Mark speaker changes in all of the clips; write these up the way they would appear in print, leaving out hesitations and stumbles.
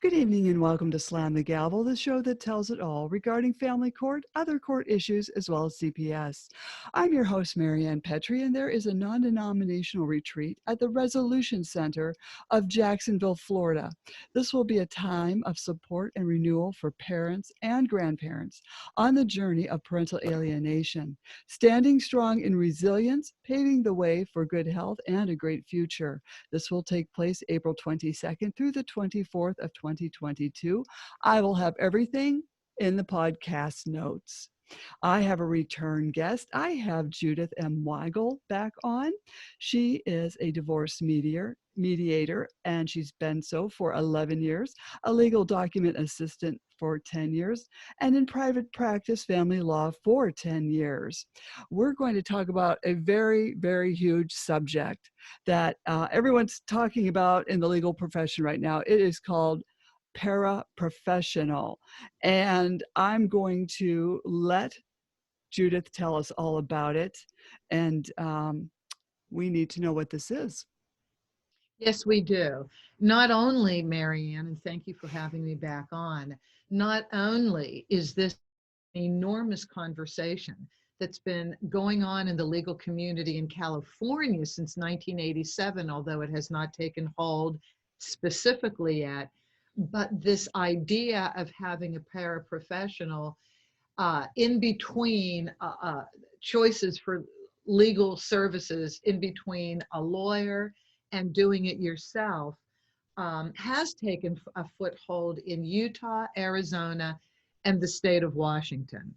Speaker 1: Good evening and welcome to Slam the Gavel, the show that tells it all regarding family court, other court issues, as well as CPS. I'm your host, Marianne Petrie, and there is a non-denominational retreat at the Resolution Center of Jacksonville, Florida. This will be a time of support and renewal for parents and grandparents on the journey of parental alienation, standing strong in resilience, paving the way for good health and a great future. This will take place April 22nd through the 24th of 2022. I will have everything in the podcast notes. I have a return guest. I have Judith M. Weigle back on. She is a divorce mediator, and she's been so for 11 years, a legal document assistant for 10 years, and in private practice family law for 10 years. We're going to talk about a very, very huge subject that everyone's talking about in the legal profession right now. It is called paraprofessional. And I'm going to let Judith tell us all about it. And we need to know what this is.
Speaker 2: Yes, we do. Not only, Marianne, and thank you for having me back on, not only is this an enormous conversation that's been going on in the legal community in California since 1987, although it has not taken hold specifically yet, but this idea of having a paraprofessional in between choices for legal services, in between a lawyer and doing it yourself, has taken a foothold in Utah, Arizona, and the state of Washington.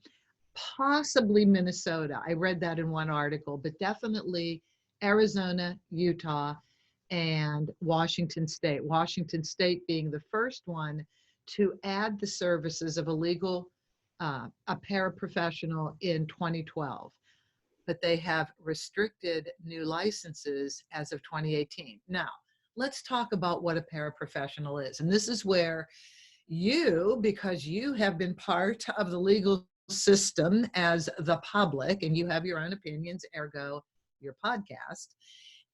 Speaker 2: Possibly Minnesota. I read that in one article, but definitely Arizona, Utah, and Washington State. Washington State being the first one to add the services of a paraprofessional in 2012. But they have restricted new licenses as of 2018. Now, let's talk about what a paraprofessional is. And this is where you, because you have been part of the legal system as the public, and you have your own opinions, ergo your podcast,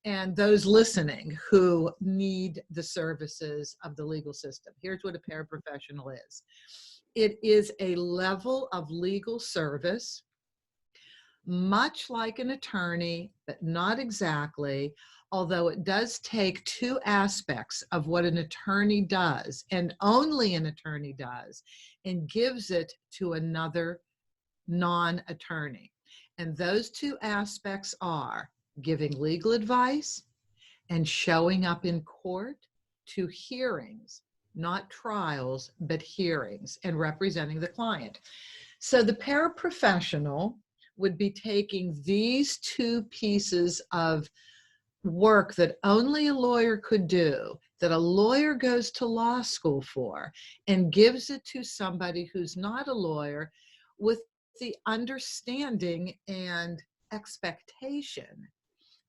Speaker 2: and those listening who need the services of the legal system. Here's what a paraprofessional is. It is a level of legal service, much like an attorney, but not exactly, although it does take two aspects of what an attorney does, and only an attorney does, and gives it to another non-attorney. And those two aspects are giving legal advice and showing up in court to hearings, not trials, but hearings, and representing the client. So the paraprofessional would be taking these two pieces of work that only a lawyer could do, that a lawyer goes to law school for, and gives it to somebody who's not a lawyer with the understanding and expectation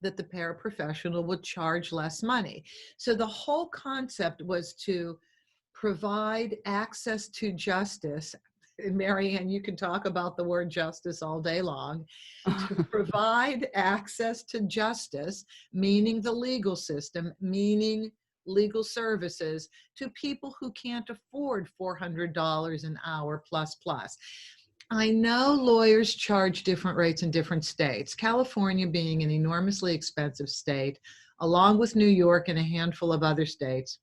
Speaker 2: that the paraprofessional would charge less money. So the whole concept was to provide access to justice. And Marianne, you can talk about the word justice all day long. To provide access to justice, meaning the legal system, meaning legal services, to people who can't afford $400 an hour plus. I know lawyers charge different rates in different states. California being an enormously expensive state, along with New York and a handful of other states,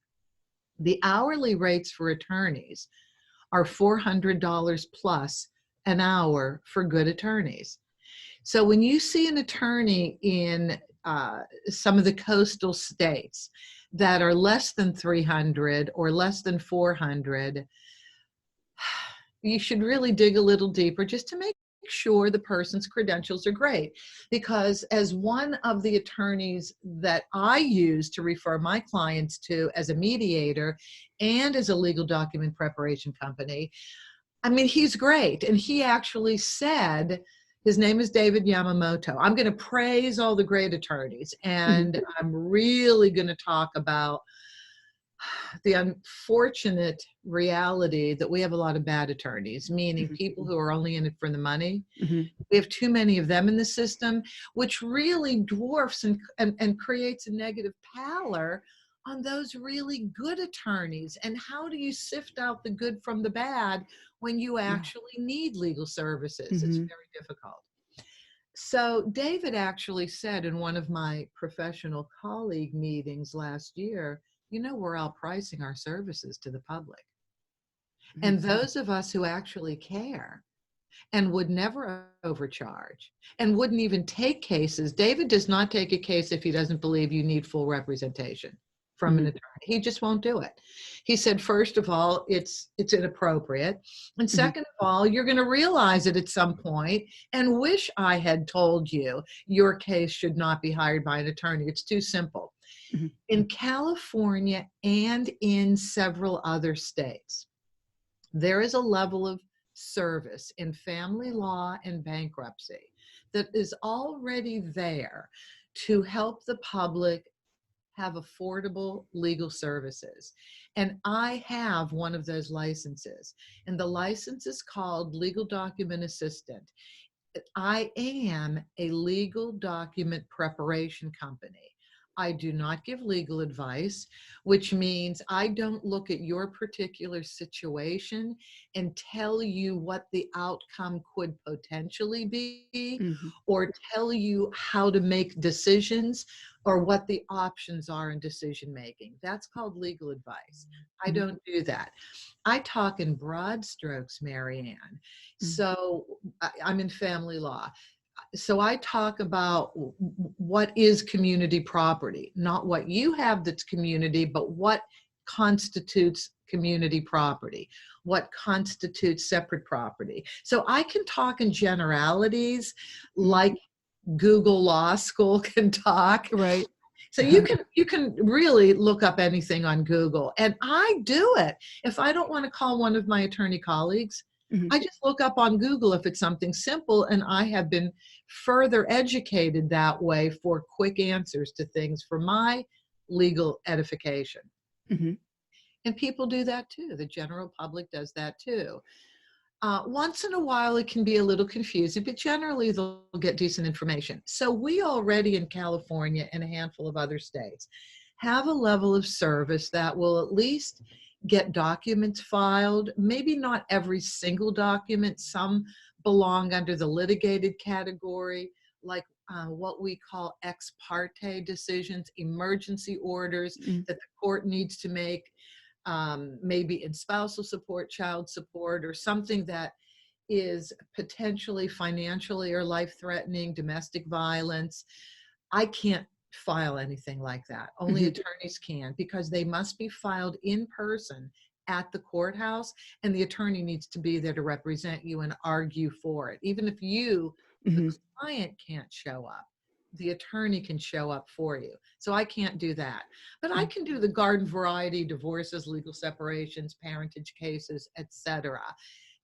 Speaker 2: the hourly rates for attorneys are $400 plus an hour for good attorneys. So when you see an attorney in some of the coastal states that are less than 300 or less than 400, you should really dig a little deeper just to make sure the person's credentials are great. Because as one of the attorneys that I use to refer my clients to as a mediator and as a legal document preparation company, I mean, he's great. And he actually said, his name is David Yamamoto. I'm going to praise all the great attorneys, and I'm really going to talk about the unfortunate reality that we have a lot of bad attorneys, meaning people who are only in it for the money. We have too many of them in the system, which really dwarfs and creates a negative pallor on those really good attorneys? And how do you sift out the good from the bad when you
Speaker 1: Yeah.
Speaker 2: actually need legal services? It's
Speaker 1: Hmm.
Speaker 2: very difficult. So David actually said in one of my professional colleague meetings last year, we're all pricing our services to the public.
Speaker 1: Hmm.
Speaker 2: And those of us who actually care and would never overcharge and wouldn't even take cases. David does not take a case if he doesn't believe you need full representation from an
Speaker 1: Hmm.
Speaker 2: attorney. He just won't do it. He said, first of all, it's inappropriate. And
Speaker 1: Hmm.
Speaker 2: second of all, you're going to realize it at some point and wish I had told you your case should not be hired by an attorney. It's too simple.
Speaker 1: Hmm.
Speaker 2: In California and in several other states, there is a level of service in family law and bankruptcy that is already there to help the public have affordable legal services. And I have one of those licenses, and the license is called Legal Document Assistant. I am a legal document preparation company. I do not give legal advice, which means I don't look at your particular situation and tell you what the outcome could potentially be,
Speaker 1: Hmm.
Speaker 2: or tell you how to make decisions or what the options are in decision making. That's called legal advice. I
Speaker 1: Hmm.
Speaker 2: don't do that. I talk in broad strokes, Marianne. So I'm in family law. So I talk about what is community property, not what you have that's community, but what constitutes community property, what constitutes separate property. So I can talk in generalities
Speaker 1: Hmm.
Speaker 2: like Google Law School can talk.
Speaker 1: Right.
Speaker 2: So you can really look up anything on Google, and I do it. If I don't want to call one of my attorney colleagues,
Speaker 1: Hmm.
Speaker 2: I just look up on Google if it's something simple, and I have been further educated that way for quick answers to things for my legal edification.
Speaker 1: Hmm.
Speaker 2: And people do that too. The general public does that too. Once in a while, it can be a little confusing, but generally they'll get decent information. So we already in California and a handful of other states have a level of service that will at least get documents filed, maybe not every single document. Some belong under the litigated category, like what we call ex parte decisions, emergency orders
Speaker 1: Hmm.
Speaker 2: that the court needs to make, maybe in spousal support, child support, or something that is potentially financially or life-threatening, domestic violence. I can't file anything like that. Only
Speaker 1: Hmm.
Speaker 2: attorneys can, because they must be filed in person at the courthouse, and the attorney needs to be there to represent you and argue for it. Even if you, the
Speaker 1: Hmm.
Speaker 2: client, can't show up, the attorney can show up for you. So I can't do that. But I
Speaker 1: Hmm.
Speaker 2: can do the garden variety divorces, legal separations, parentage cases, etc.,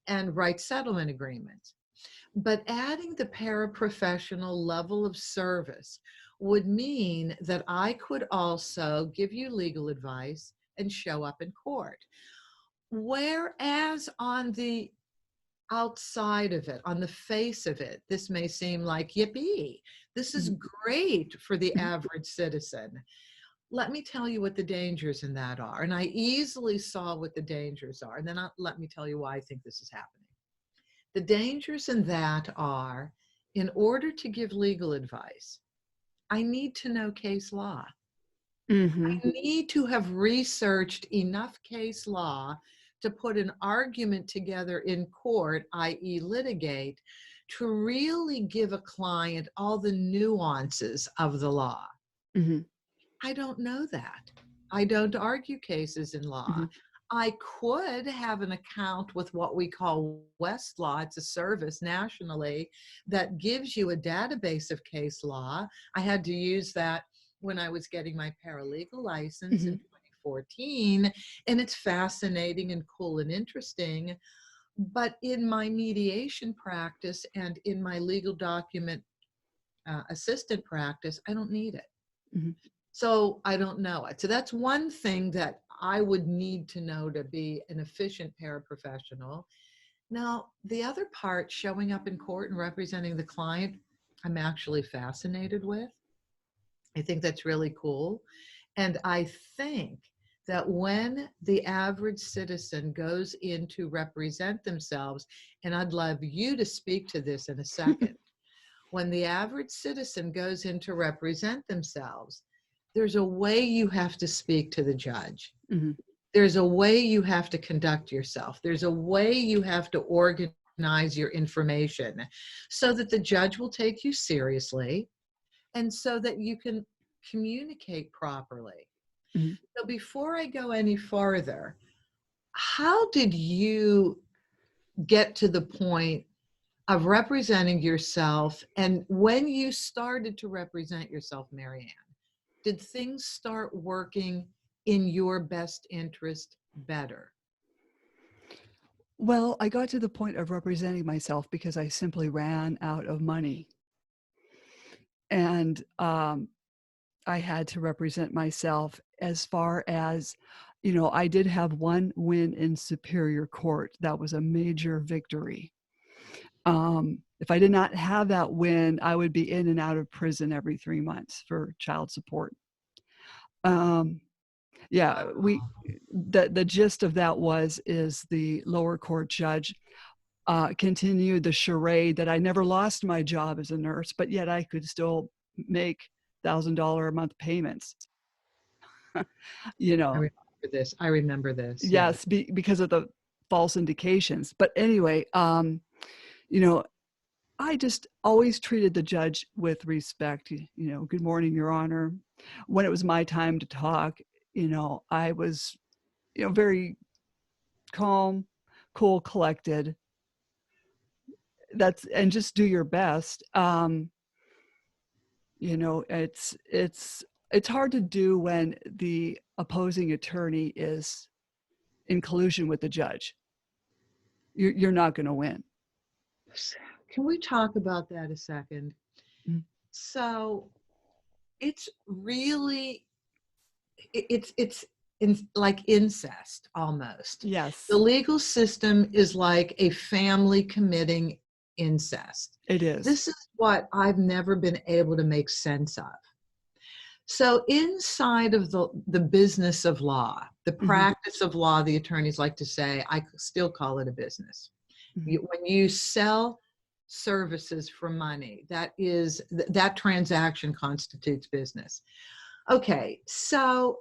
Speaker 2: and write settlement agreements. But adding the paraprofessional level of service would mean that I could also give you legal advice and show up in court. Whereas on the outside of it, on the face of it, this may seem like, yippee, this is
Speaker 1: Hmm.
Speaker 2: great for the average citizen. Let me tell you what the dangers in that are. And I easily saw what the dangers are. And then let me tell you why I think this is happening. The dangers in that are, in order to give legal advice, I need to know case law.
Speaker 1: Hmm.
Speaker 2: I need to have researched enough case law to put an argument together in court, i.e., litigate, to really give a client all the nuances of the law.
Speaker 1: Hmm.
Speaker 2: I don't know that. I don't argue cases in law.
Speaker 1: Hmm.
Speaker 2: I could have an account with what we call Westlaw. It's a service nationally that gives you a database of case law. I had to use that when I was getting my paralegal license in
Speaker 1: Hmm.
Speaker 2: 2014, and it's fascinating and cool and interesting. But in my mediation practice and in my legal document assistant practice, I don't need it.
Speaker 1: Hmm.
Speaker 2: So I don't know it. So that's one thing that I would need to know to be an efficient paraprofessional. Now, the other part, showing up in court and representing the client, I'm actually fascinated with. I think that's really cool. And I think that when the average citizen goes in to represent themselves, and I'd love you to speak to this in a second, when the average citizen goes in to represent themselves, there's a way you have to speak to the judge.
Speaker 1: Mm-hmm.
Speaker 2: There's a way you have to conduct yourself. There's a way you have to organize your information so that the judge will take you seriously and so that you can communicate properly.
Speaker 1: Mm-hmm.
Speaker 2: So before I go any farther, how did you get to the point of representing yourself? And when you started to represent yourself, Marianne, did things start working in your best interest better?
Speaker 1: Well, I got to the point of representing myself because I simply ran out of money. And I had to represent myself as far as, I did have one win in Superior Court. That was a major victory. If I did not have that win, I would be in and out of prison every 3 months for child support. Yeah, the gist of that is the lower court judge continued the charade that I never lost my job as a nurse, but yet I could still make $1,000 a month payments. you know,
Speaker 2: I remember this.
Speaker 1: yes, because of the false indications. But anyway, you know, I just always treated the judge with respect. Good morning, Your Honor. When it was my time to talk, I was, very calm, cool, collected. And just do your best. It's hard to do when the opposing attorney is in collusion with the judge. You're not going to win.
Speaker 2: Can we talk about that a second?
Speaker 1: Mm-hmm.
Speaker 2: So it's really, it's like incest almost.
Speaker 1: Yes.
Speaker 2: The legal system is like a family committing incest.
Speaker 1: It is.
Speaker 2: This is what I've never been able to make sense of. So inside of the business of law, the practice of law, the attorneys like to say, I still call it a business. When you sell services for money, that transaction constitutes business. Okay, so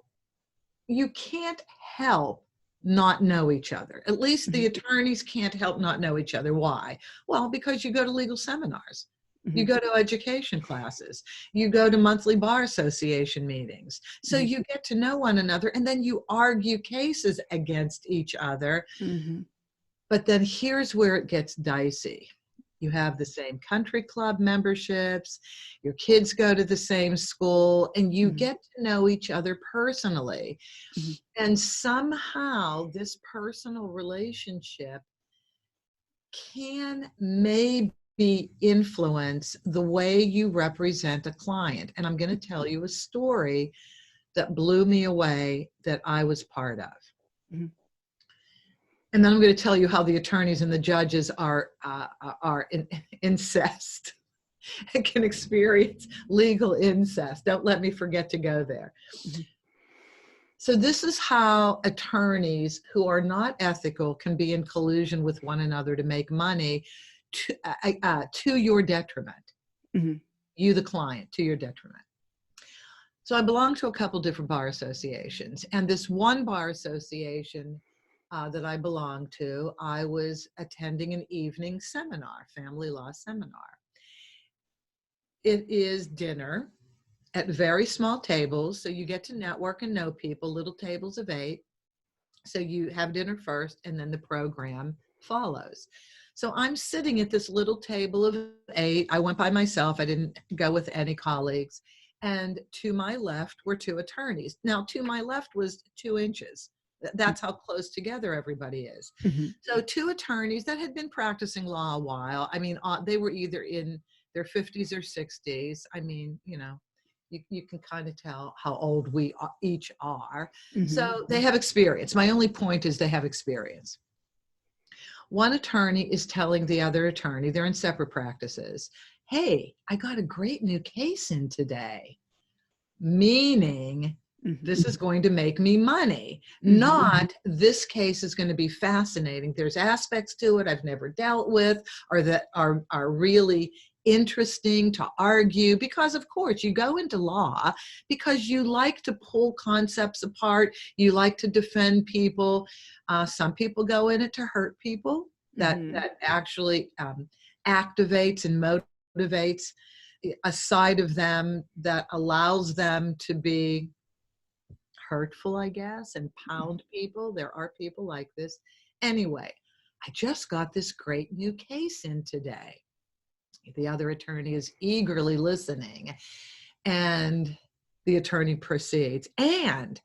Speaker 2: you can't help not know each other. At least the attorneys can't help not know each other. Why? Well, because you go to legal seminars. You go to education classes, you go to monthly bar association meetings. So you get to know one another, and then you argue cases against each other. But then here's where it gets dicey. You have the same country club memberships, your kids go to the same school, and you get to know each other personally. And somehow this personal relationship can maybe influence the way you represent a client. And I'm going to tell you a story that blew me away that I was part of. And then I'm going to tell you how the attorneys and the judges are incest and can experience legal incest. Don't let me forget to go there. So this is how attorneys who are not ethical can be in collusion with one another to make money to your detriment. You, the client, to your detriment. So I belong to a couple different bar associations. And this one bar association that I belong to, I was attending an evening seminar, family law seminar. It is dinner at very small tables, so you get to network and know people, little tables of 8. So you have dinner first, and then the program follows. So I'm sitting at this little table of 8. I went by myself. I didn't go with any colleagues. And to my left were 2 attorneys. Now, to my left was 2 inches. That's how close together everybody is. So 2 attorneys that had been practicing law a while. I mean, they were either in their 50s or 60s. I mean, you can kind of tell how old we each are. So they have experience. My only point is they have experience. One attorney is telling the other attorney, they're in separate practices, hey, I got a great new case in today. Meaning This is going to make me money, not this case is going to be fascinating. There's aspects to it I've never dealt with or that are really interesting to argue, because of course you go into law because you like to pull concepts apart. You like to defend people. Some people go in it to hurt people. That actually activates and motivates a side of them that allows them to be hurtful, I guess, and pound people. There are people like this. Anyway, I just got this great new case in today. The other attorney is eagerly listening, and the attorney proceeds. And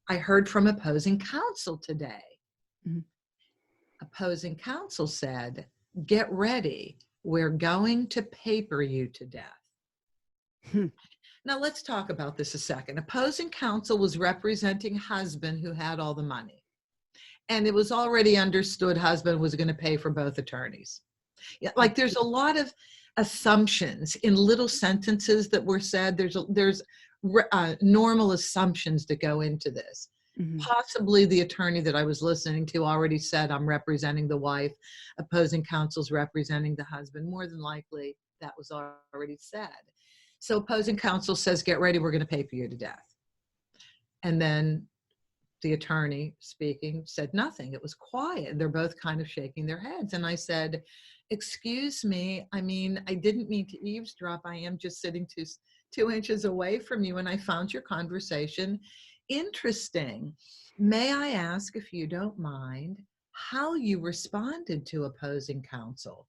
Speaker 2: I heard from opposing counsel today. Opposing counsel said, get ready. We're going to paper you to death. Now, let's talk about this a second. Opposing counsel was representing husband who had all the money. And it was already understood husband was going to pay for both attorneys. Like there's a lot of assumptions in little sentences that were said. There's normal assumptions that go into this. Possibly the attorney that I was listening to already said, I'm representing the wife. Opposing counsel's representing the husband. More than likely, that was already said. So opposing counsel says, get ready, we're going to paper you to death. And then the attorney speaking said nothing. It was quiet. They're both kind of shaking their heads. And I said, excuse me, I mean, I didn't mean to eavesdrop. I am just sitting two inches away from you, and I found your conversation interesting. May I ask, if you don't mind, how you responded to opposing counsel?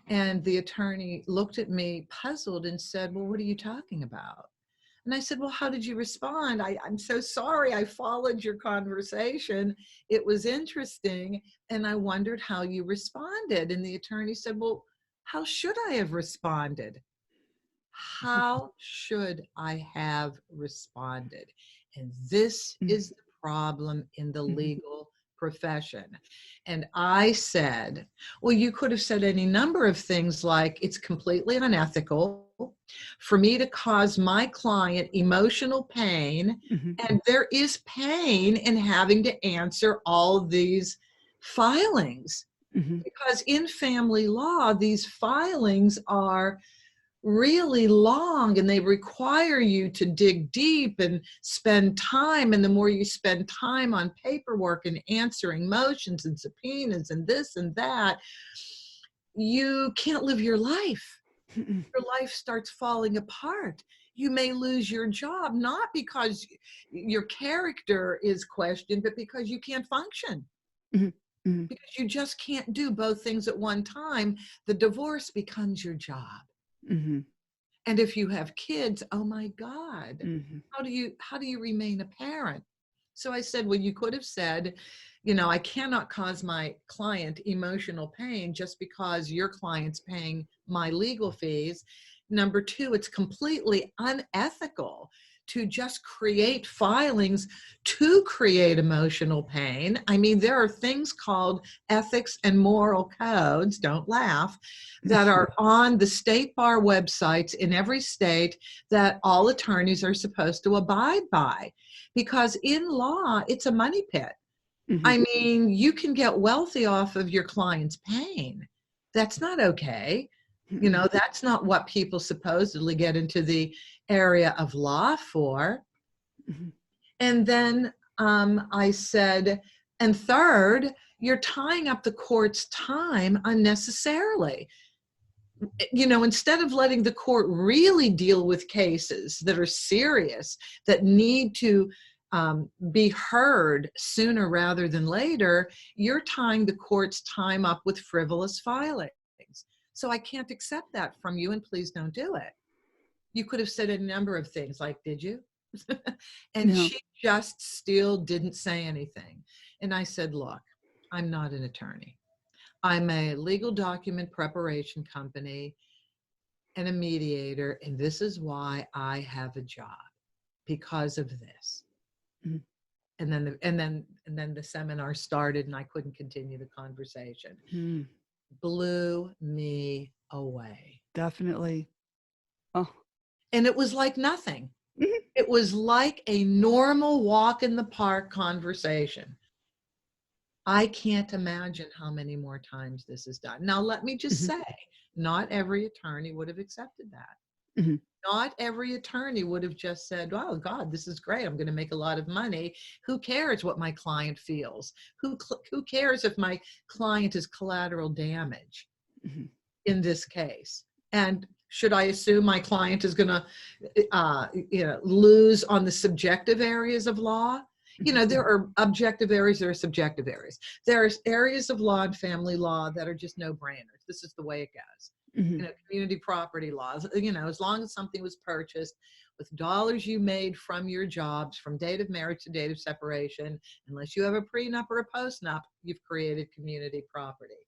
Speaker 2: And the attorney looked at me puzzled and said, well, what are you talking about? And I said, well, how did you respond? I'm so sorry. I followed your conversation. It was interesting. And I wondered how you responded. And the attorney said, well, how should I have responded? How should I have responded? And this is the problem in the legal profession. And I said, well, you could have said any number of things like, it's completely unethical for me to cause my client emotional pain. And there is pain in having to answer all these filings. Because in family law, these filings are really long and they require you to dig deep and spend time. And the more you spend time on paperwork and answering motions and subpoenas and this and that, you can't live your life. Your life starts falling apart. You may lose your job, not because your character is questioned, but because you can't function. Because you just can't do both things at one time. The divorce becomes your job. And if you have kids, oh my God, how do you remain a parent? So I said, well, you could have said, you know, I cannot cause my client emotional pain just because your client's paying my legal fees. Number two, it's completely unethical to just create filings to create emotional pain. I mean, there are things called ethics and moral codes, don't laugh, that are on the state bar websites in every state that all attorneys are supposed to abide by. Because in law, it's a money pit. I mean, you can get wealthy off of your client's pain. That's not okay. You know, that's not what people supposedly get into the area of law for. And then I said, and third, you're tying up the court's time unnecessarily. You know, instead of letting the court really deal with cases that are serious, that need to be heard sooner rather than later, you're tying the court's time up with frivolous filings. So I can't accept that from you, and please don't do it. You could have said a number of things like, did you? And she just still didn't say anything. And I said, look, I'm not an attorney. I'm a legal document preparation company and a mediator, and this is why I have a job, because of this. And then the seminar started, and I couldn't continue the conversation. Blew me away.
Speaker 1: Definitely. Oh.
Speaker 2: And it was like nothing. It was like a normal walk in the park conversation. I can't imagine how many more times this is done. Now, let me just
Speaker 1: Mhm.
Speaker 2: say, not every attorney would have accepted that.
Speaker 1: Mhm.
Speaker 2: Not every attorney would have just said, oh, God, this is great. I'm going to make a lot of money. Who cares what my client feels? Who cares if my client is collateral damage
Speaker 1: Mhm.
Speaker 2: in this case? And should I assume my client is going to lose on the subjective areas of law?
Speaker 1: Mhm.
Speaker 2: There are objective areas, there are subjective areas. There are areas of law and family law that are just no-brainers. This is the way it goes.
Speaker 1: Mhm.
Speaker 2: Community property laws, as long as something was purchased with dollars you made from your jobs from date of marriage to date of separation, unless you have a prenup or a postnup, you've created community property.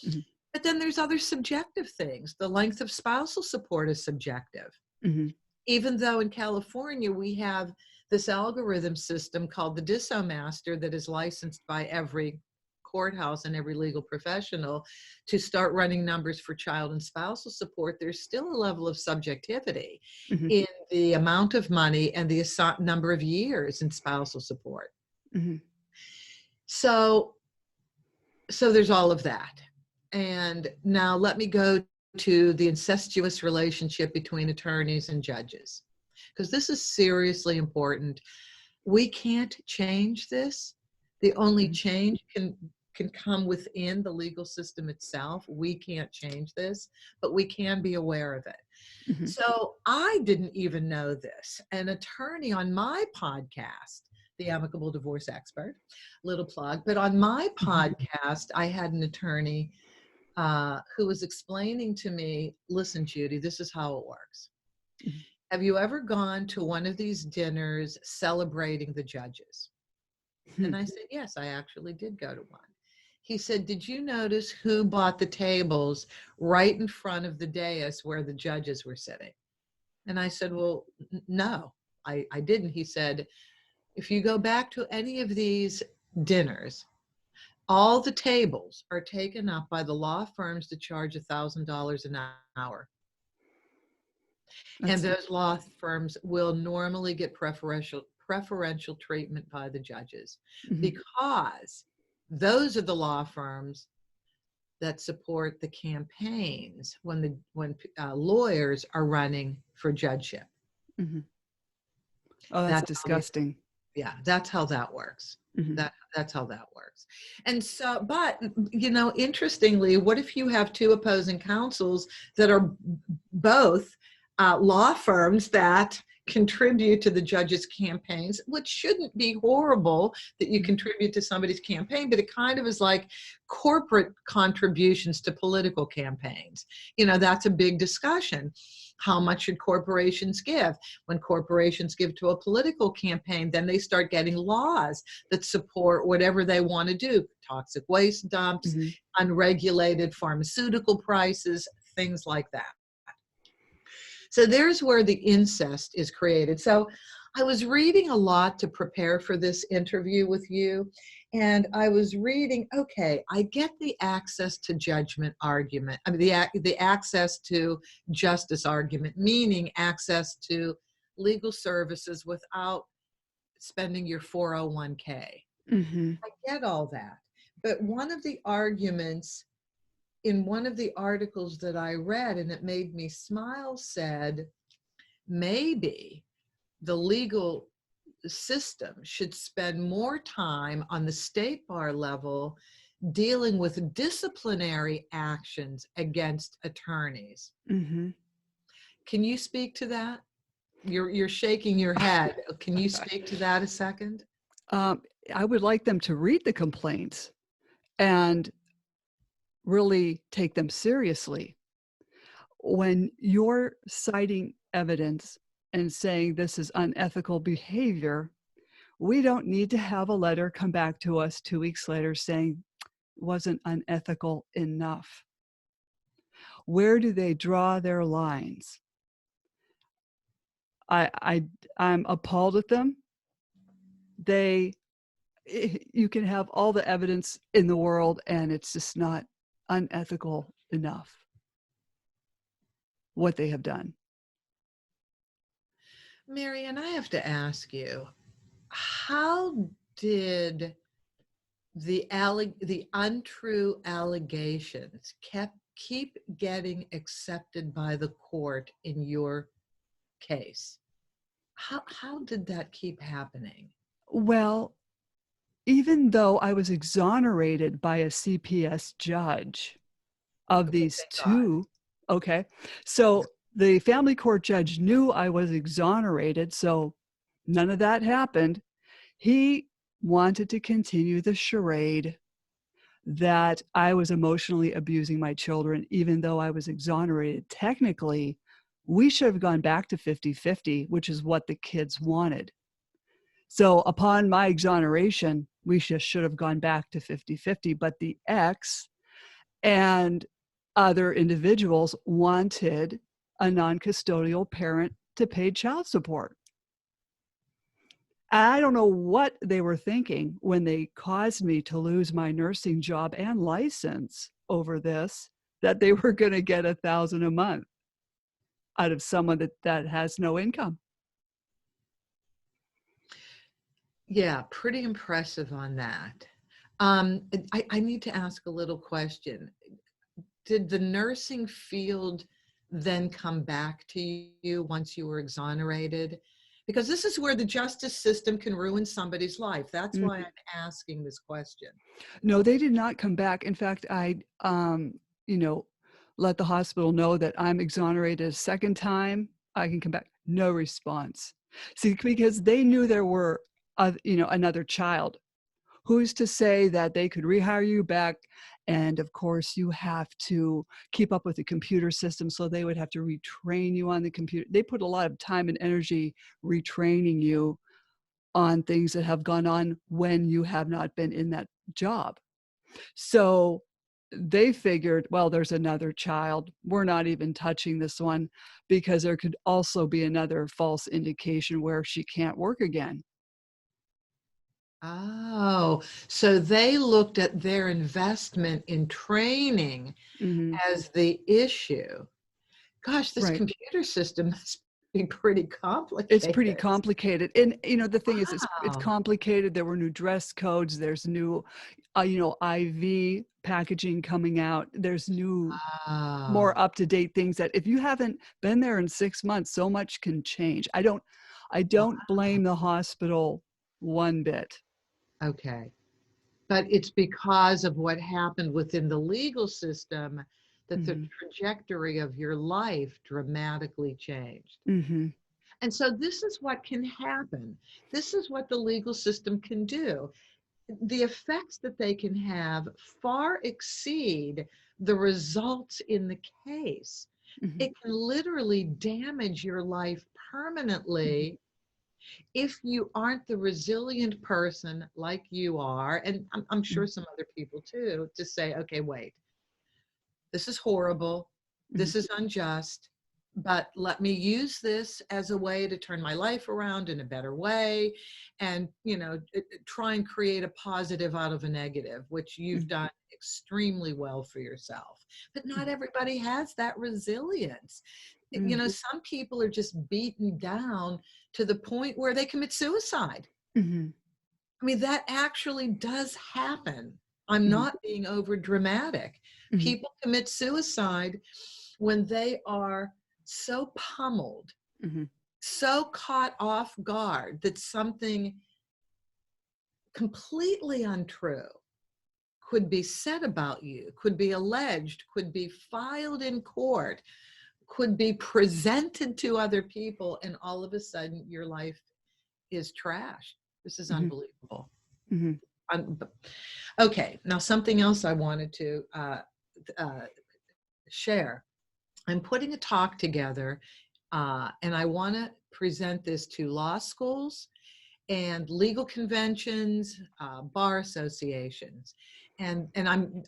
Speaker 1: Mhm.
Speaker 2: But then there's other subjective things. The length of spousal support is subjective.
Speaker 1: Mhm.
Speaker 2: Even though in California we have this algorithm system called the DISO-master that is licensed by every courthouse and every legal professional to start running numbers for child and spousal support, there's still a level of subjectivity
Speaker 1: Mhm.
Speaker 2: in the amount of money and the number of years in spousal support.
Speaker 1: Mhm.
Speaker 2: So there's all of that. And now let me go to the incestuous relationship between attorneys and judges, because this is seriously important. We can't change this. The only
Speaker 1: Mhm.
Speaker 2: change can come within the legal system itself. We can't change this, but we can be aware of it.
Speaker 1: Mhm.
Speaker 2: So I didn't even know this. An attorney on my podcast, The Amicable Divorce Expert, little plug, but on my podcast, I had an attorney who was explaining to me, listen, Judy, this is how it works.
Speaker 1: Mhm.
Speaker 2: Have you ever gone to one of these dinners celebrating the judges? And
Speaker 1: Mhm.
Speaker 2: I said, yes, I actually did go to one. He said, did you notice who bought the tables right in front of the dais where the judges were sitting? And I said, well, no, I didn't. He said, if you go back to any of these dinners, all the tables are taken up by the law firms that charge $1,000 an hour. And
Speaker 1: That's
Speaker 2: those law firms will normally get preferential treatment by the judges,
Speaker 1: Mhm.
Speaker 2: because those are the law firms that support the campaigns when lawyers are running for judgeship.
Speaker 1: Mhm. Oh, that's
Speaker 2: That's how they,
Speaker 1: disgusting.
Speaker 2: yeah, that's how that works.
Speaker 1: Mhm.
Speaker 2: That's how that works. And so, but interestingly, what if you have two opposing counsels that are both law firms that contribute to the judges' campaigns, which shouldn't be horrible that you
Speaker 1: Mhm.
Speaker 2: contribute to somebody's campaign, but it kind of is like corporate contributions to political campaigns. That's a big discussion. How much should corporations give? When corporations give to a political campaign, then they start getting laws that support whatever they want to do. Toxic waste dumps,
Speaker 1: Mhm.
Speaker 2: unregulated pharmaceutical prices, things like that. So there's where the incest is created. So I was reading a lot to prepare for this interview with you. And I was reading, okay, I get the access to judgment argument. I mean, the access to justice argument, meaning access to legal services without spending your 401k.
Speaker 1: Mhm.
Speaker 2: I get all that. But one of the arguments in one of the articles that I read, and it made me smile, said maybe the legal system should spend more time on the state bar level dealing with disciplinary actions against attorneys.
Speaker 1: Mhm.
Speaker 2: Can you speak to that? You're shaking your head. Can you speak to that a second?
Speaker 1: Um, I would like them to read the complaints and really take them seriously. When you're citing evidence and saying this is unethical behavior, we don't need to have a letter come back to us 2 weeks later saying wasn't unethical enough. Where do they draw their lines? I I I'm appalled at them. They you can have all the evidence in the world and it's just not unethical enough what they have done.
Speaker 2: Marianne, I have to ask you, how did the untrue allegations keep getting accepted by the court in your case? How did that keep happening?
Speaker 1: Well, even though I was exonerated by a CPS judge of
Speaker 2: Okay,
Speaker 1: these
Speaker 2: thank God.
Speaker 1: two, okay, so the family court judge knew I was exonerated, so none of that happened. He wanted to continue the charade that I was emotionally abusing my children, even though I was exonerated. Technically, we should have gone back to 50-50, which is what the kids wanted. So upon my exoneration, we just should have gone back to 50-50, but the ex and other individuals wanted a non-custodial parent to pay child support. I don't know what they were thinking when they caused me to lose my nursing job and license over this, that they were going to get $1,000 a month out of someone that has no income.
Speaker 2: Yeah, pretty impressive on that. I need to ask a little question. Did the nursing field then come back to you once you were exonerated? Because this is where the justice system can ruin somebody's life. That's why
Speaker 1: Mhm.
Speaker 2: I'm asking this question.
Speaker 1: No, they did not come back. In fact, I, you know, let the hospital know that I'm exonerated a second time. I can come back. No response. See, because they knew there were, another child. Who's to say that they could rehire you back? And of course, you have to keep up with the computer system. So they would have to retrain you on the computer. They put a lot of time and energy retraining you on things that have gone on when you have not been in that job. So they figured, well, there's another child. We're not even touching this one because there could also be another false indication where she can't work again.
Speaker 2: Oh, so they looked at their investment in training
Speaker 1: Hmm.
Speaker 2: as the issue. Gosh, this
Speaker 1: Right.
Speaker 2: computer system must be pretty
Speaker 1: It's pretty
Speaker 2: complicated.
Speaker 1: complicated. And, the thing is, it's
Speaker 2: Wow.
Speaker 1: complicated. There were new dress codes. There's new, IV packaging coming out. There's new, more
Speaker 2: Wow.
Speaker 1: up-to-date things that if you haven't been there in 6 months, so much can change. I don't blame the hospital one bit.
Speaker 2: Okay. But it's because of what happened within the legal system that the
Speaker 1: Mhm.
Speaker 2: trajectory of your life dramatically changed.
Speaker 1: Mhm.
Speaker 2: And so this is what can happen. This is what the legal system can do. The effects that they can have far exceed the results in the case.
Speaker 1: Mhm.
Speaker 2: It can literally damage your life
Speaker 1: Mhm.
Speaker 2: permanently if you aren't the resilient person like you are, and I'm sure
Speaker 1: Mhm.
Speaker 2: some other people too, to say, okay, wait, this is horrible,
Speaker 1: Mhm.
Speaker 2: this is unjust, but let me use this as a way to turn my life around in a better way, and try and create a positive out of a negative, which you've
Speaker 1: Mhm.
Speaker 2: done extremely well for yourself. But not
Speaker 1: Mhm.
Speaker 2: everybody has that resilience.
Speaker 1: Mhm.
Speaker 2: Some people are just beaten down to the point where they commit suicide.
Speaker 1: Mhm.
Speaker 2: I mean, that actually does happen. I'm
Speaker 1: Mhm.
Speaker 2: not being over dramatic.
Speaker 1: Mhm.
Speaker 2: People commit suicide when they are so pummeled,
Speaker 1: Mhm.
Speaker 2: so caught off guard that something completely untrue could be said about you, could be alleged, could be filed in court, could be presented to other people, and all of a sudden your life is trashed. This is
Speaker 1: Mhm.
Speaker 2: unbelievable.
Speaker 1: Mhm.
Speaker 2: Un- Okay, now something else I wanted to uh, share. I'm putting a talk together, and I want to present this to law schools and legal conventions, bar associations, and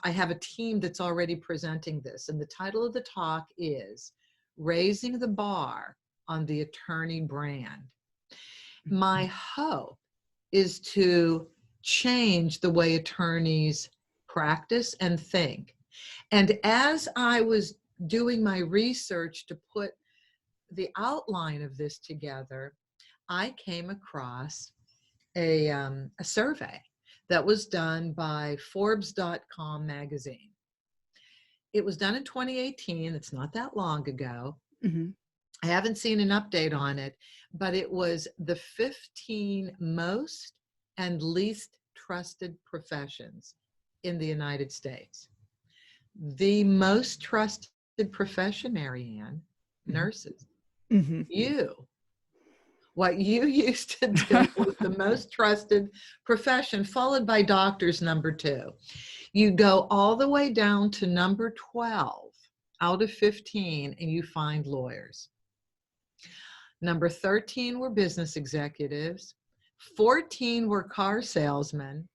Speaker 2: I have a team that's already presenting this. And the title of the talk is "Raising the Bar on the Attorney Brand." My hope is to change the way attorneys practice and think. And as I was doing my research to put the outline of this together, I came across a survey that was done by Forbes.com magazine. It was done in 2018. It's not that long ago.
Speaker 1: Mm-hmm.
Speaker 2: I haven't seen an update on it, but it was the 15 most and least trusted professions in the United States. The most trusted profession, Marianne, nurses.
Speaker 1: Mm-hmm.
Speaker 2: You. What you used to do was the most trusted profession, followed by doctors, number 2. You go all the way down to number 12 out of 15, and you find lawyers. Number 13 were business executives, 14 were car salesmen,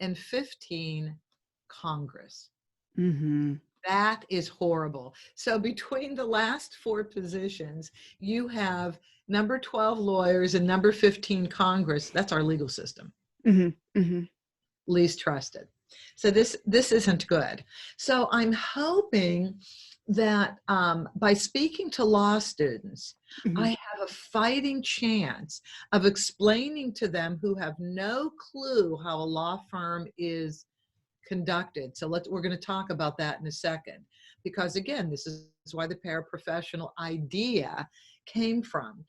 Speaker 2: and 15, Congress.
Speaker 1: Mm-hmm.
Speaker 2: That is horrible. So between the last 4 positions, you have number 12 lawyers and number 15 Congress. That's our legal system.
Speaker 1: Mm-hmm. Mm-hmm.
Speaker 2: Least trusted. So this isn't good. So I'm hoping that by speaking to law students,
Speaker 1: Mm-hmm.
Speaker 2: I have a fighting chance of explaining to them who have no clue how a law firm is conducted. So we're going to talk about that in a second, because again, this is why the paraprofessional idea came from.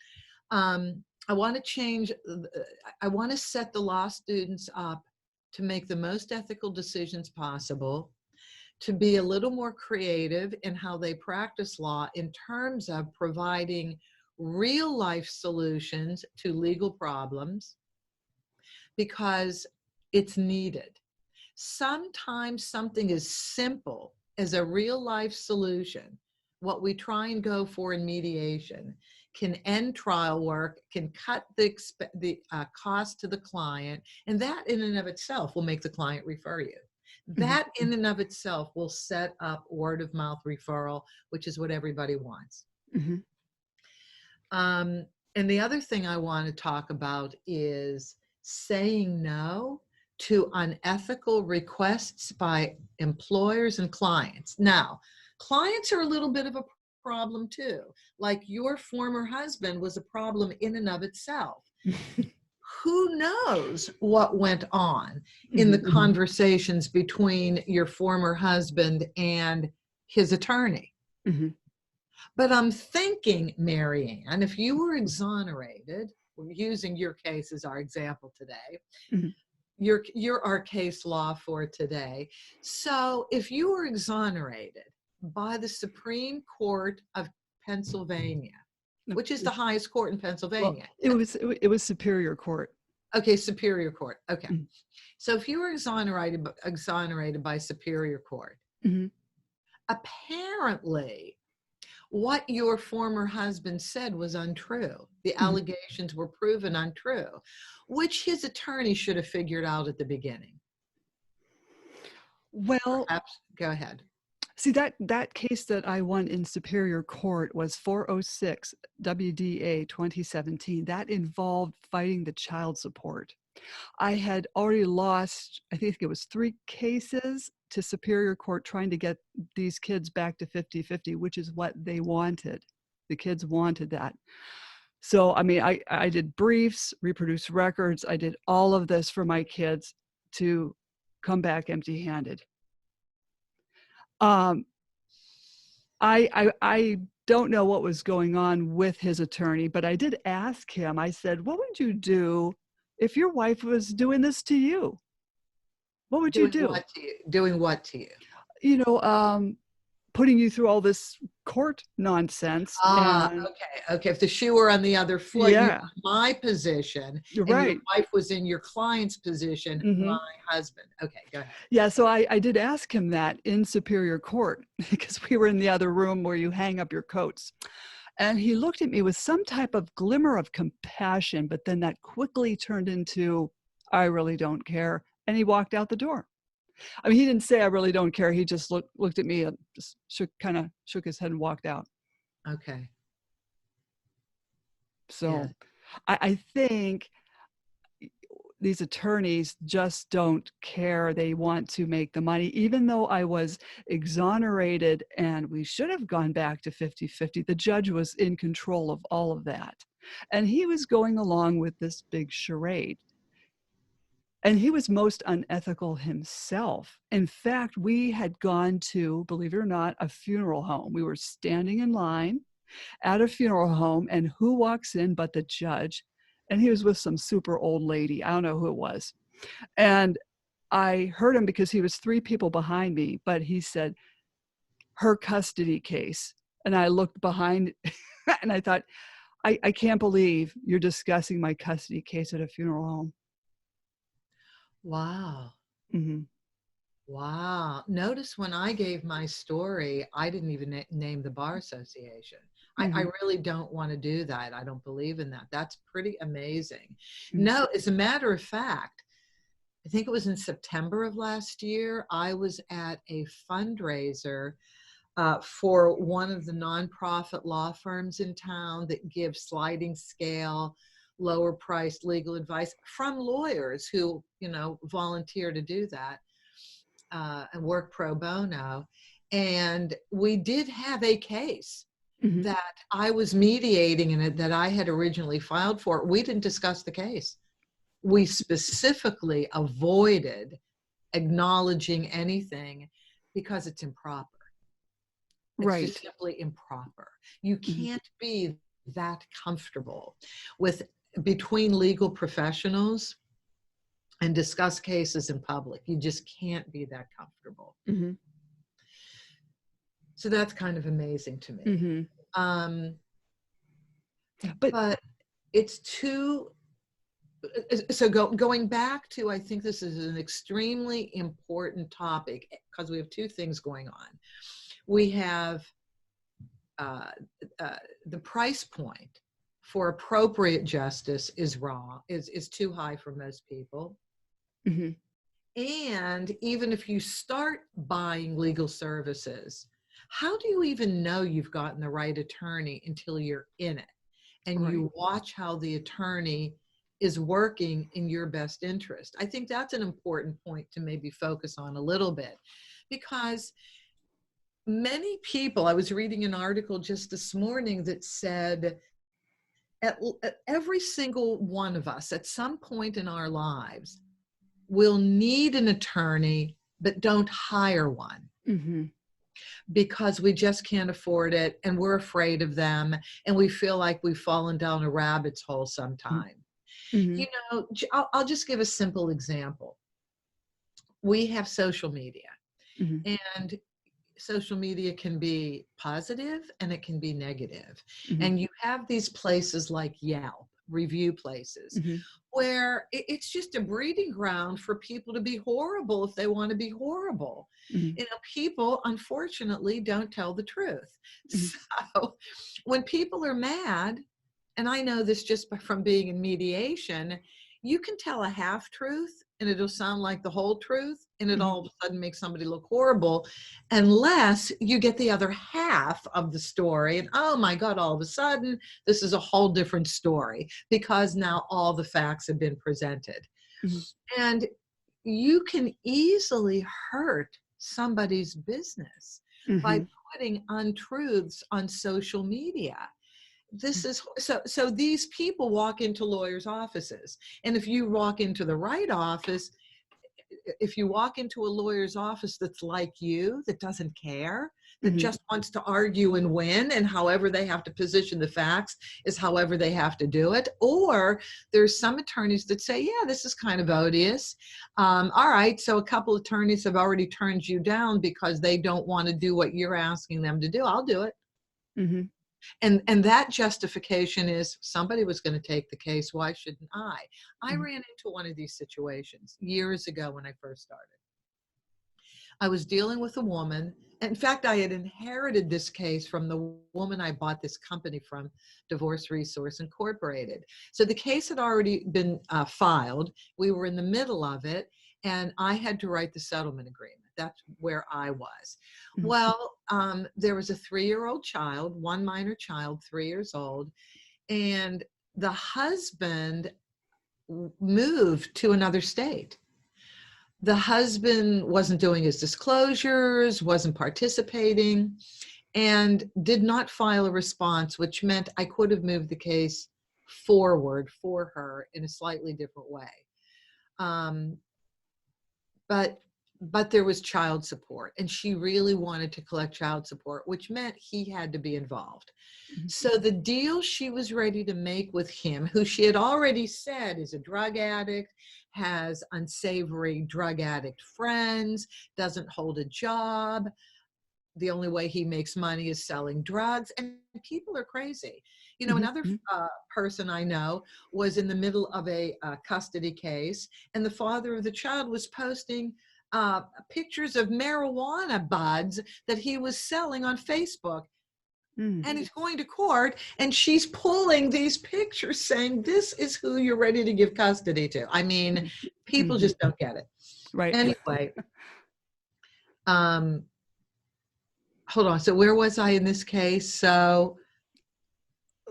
Speaker 2: I want to set the law students up to make the most ethical decisions possible, to be a little more creative in how they practice law in terms of providing real life solutions to legal problems, because it's needed. Sometimes something as simple as a real life solution, what we try and go for in mediation, can end trial work, can cut the cost to the client, and that in and of itself will make the client refer you. That in and of itself will set up word of mouth referral, which is what everybody wants.
Speaker 1: Mm-hmm.
Speaker 2: And the other thing I want to talk about is saying no to unethical requests by employers and clients. Now, clients are a little bit of a problem too. Like your former husband was a problem in and of itself. Who knows what went on in the conversations between your former husband and his attorney?
Speaker 1: Mm-hmm.
Speaker 2: But I'm thinking, Marianne, if you were exonerated, we're using your case as our example today,
Speaker 1: Mm-hmm.
Speaker 2: you're our case law for today. So if you were exonerated by the Supreme Court of Pennsylvania, which is the highest court in Pennsylvania.
Speaker 1: Well, it was Superior Court.
Speaker 2: Okay, Superior Court. Okay.
Speaker 1: Mm-hmm.
Speaker 2: So if you were exonerated by Superior Court,
Speaker 1: Mm-hmm.
Speaker 2: apparently what your former husband said was untrue. The allegations were proven untrue, which his attorney should have figured out at the beginning.
Speaker 1: Well,
Speaker 2: perhaps, go ahead.
Speaker 1: See, that case that I won in Superior Court was 406 WDA 2017. That involved fighting the child support. I had already lost, I think it was 3 cases to Superior Court trying to get these kids back to 50-50, which is what they wanted. The kids wanted that. So, I mean, I did briefs, reproduced records. I did all of this for my kids to come back empty-handed. I don't know what was going on with his attorney, but I did ask him, I said, what would you do if your wife was doing this to you? What would you do?
Speaker 2: Doing what to you?
Speaker 1: You know, putting you through all this court nonsense.
Speaker 2: Okay. If the shoe were on the other foot,
Speaker 1: Yeah.
Speaker 2: you were my position,
Speaker 1: You're
Speaker 2: and
Speaker 1: right.
Speaker 2: your wife was in your client's position, my husband. Okay, go ahead.
Speaker 1: Yeah, so I did ask him that in Superior Court because we were in the other room where you hang up your coats. And he looked at me with some type of glimmer of compassion, but then that quickly turned into, I really don't care. And he walked out the door. I mean, he didn't say, I really don't care. He just looked at me and just kind of shook his head and walked out.
Speaker 2: Okay.
Speaker 1: So
Speaker 2: Yeah.
Speaker 1: I think these attorneys just don't care. They want to make the money. Even though I was exonerated and we should have gone back to 50-50, the judge was in control of all of that. And he was going along with this big charade. And he was most unethical himself. In fact, we had gone to, believe it or not, a funeral home. We were standing in line at a funeral home, and who walks in but the judge? And he was with some super old lady. I don't know who it was. And I heard him because he was 3 people behind me, but he said, her custody case. And I looked behind and I thought, I can't believe you're discussing my custody case at a funeral home.
Speaker 2: Wow.
Speaker 1: Mm-hmm.
Speaker 2: Wow. Notice when I gave my story, I didn't even name the Bar Association. I
Speaker 1: Mm-hmm.
Speaker 2: really don't want to do that. I don't believe in that. That's pretty amazing.
Speaker 1: Mm-hmm.
Speaker 2: No, as a matter of fact, I think it was in September of last year, I was at a fundraiser for one of the nonprofit law firms in town that gives sliding scale, lower priced legal advice from lawyers who, volunteer to do that and work pro bono. And we did have a case
Speaker 1: Mm-hmm.
Speaker 2: that I was mediating in it that I had originally filed for. We didn't discuss the case. We specifically avoided acknowledging anything because it's improper. It's
Speaker 1: Right.
Speaker 2: just simply improper. You
Speaker 1: Mm-hmm.
Speaker 2: can't be that comfortable with between legal professionals and discuss cases in public. You just can't be that comfortable.
Speaker 1: Mm-hmm.
Speaker 2: So that's kind of amazing to me.
Speaker 1: Mm-hmm.
Speaker 2: But it's too, so going back to, I think this is an extremely important topic because we have 2 things going on. We have the price point for appropriate justice is wrong, is too high for most people.
Speaker 1: Mm-hmm.
Speaker 2: And even if you start buying legal services, how do you even know you've gotten the right attorney until you're in it and
Speaker 1: Right.
Speaker 2: you watch how the attorney is working in your best interest? I think that's an important point to maybe focus on a little bit, because many people, I was reading an article just this morning that said every single one of us at some point in our lives will need an attorney, but don't hire one.
Speaker 1: Mm-hmm.
Speaker 2: Because we just can't afford it and we're afraid of them and we feel like we've fallen down a rabbit's hole sometime.
Speaker 1: Mm-hmm.
Speaker 2: I'll just give a simple example. We have social media,
Speaker 1: Mm-hmm.
Speaker 2: and social media can be positive and it can be negative.
Speaker 1: Mm-hmm.
Speaker 2: And you have these places like Yelp, review places,
Speaker 1: Mm-hmm.
Speaker 2: where it's just a breeding ground for people to be horrible if they want to be horrible.
Speaker 1: Mm-hmm.
Speaker 2: People unfortunately don't tell the truth.
Speaker 1: Mm-hmm.
Speaker 2: So when people are mad, and I know this just from being in mediation, you can tell a half truth and it'll sound like the whole truth, and it
Speaker 1: Mm-hmm.
Speaker 2: all of a sudden makes somebody look horrible, unless you get the other half of the story and, oh my God, all of a sudden this is a whole different story because now all the facts have been presented.
Speaker 1: Mm-hmm.
Speaker 2: And you can easily hurt somebody's business by putting untruths on social media. This is so these people walk into lawyers' offices, and if you walk into the right office, if you walk into a lawyer's office that's like you, that doesn't care, that
Speaker 1: Mm-hmm.
Speaker 2: just wants to argue and win, and however they have to position the facts is however they have to do it. Or there's some attorneys that say, yeah, this is kind of odious. All right, so a couple of attorneys have already turned you down because they don't want to do what you're asking them to do. I'll do it.
Speaker 1: Mm-hmm.
Speaker 2: And that justification is somebody was going to take the case. Why shouldn't I? I
Speaker 1: Mm-hmm.
Speaker 2: ran into one of these situations years ago when I first started. I was dealing with a woman. In fact, I had inherited this case from the woman I bought this company from, Divorce Resource Incorporated. So the case had already been filed. We were in the middle of it, and I had to write the settlement agreement. That's where I was.
Speaker 1: Mm-hmm.
Speaker 2: Well, there was a 3-year-old child, one minor child, 3 years old, and the husband moved to another state. The husband wasn't doing his disclosures, wasn't participating, and did not file a response, which meant I could have moved the case forward for her in a slightly different way. Um, but there was child support, and she really wanted to collect child support, which meant he had to be involved.
Speaker 1: Mhm.
Speaker 2: So the deal she was ready to make with him, who she had already said is a drug addict, has unsavory drug addict friends, doesn't hold a job, the only way he makes money is selling drugs, and people are crazy. You know,
Speaker 1: Mhm.
Speaker 2: another
Speaker 1: Mhm.
Speaker 2: person I know was in the middle of a custody case, and the father of the child was posting pictures of marijuana buds that he was selling on Facebook.
Speaker 1: Mm.
Speaker 2: And he's going to court, and she's pulling these pictures saying, this is who you're ready to give custody to. I mean, people
Speaker 1: Mhm.
Speaker 2: just don't get it.
Speaker 1: Right.
Speaker 2: Anyway, um, hold on. So where was I in this case? So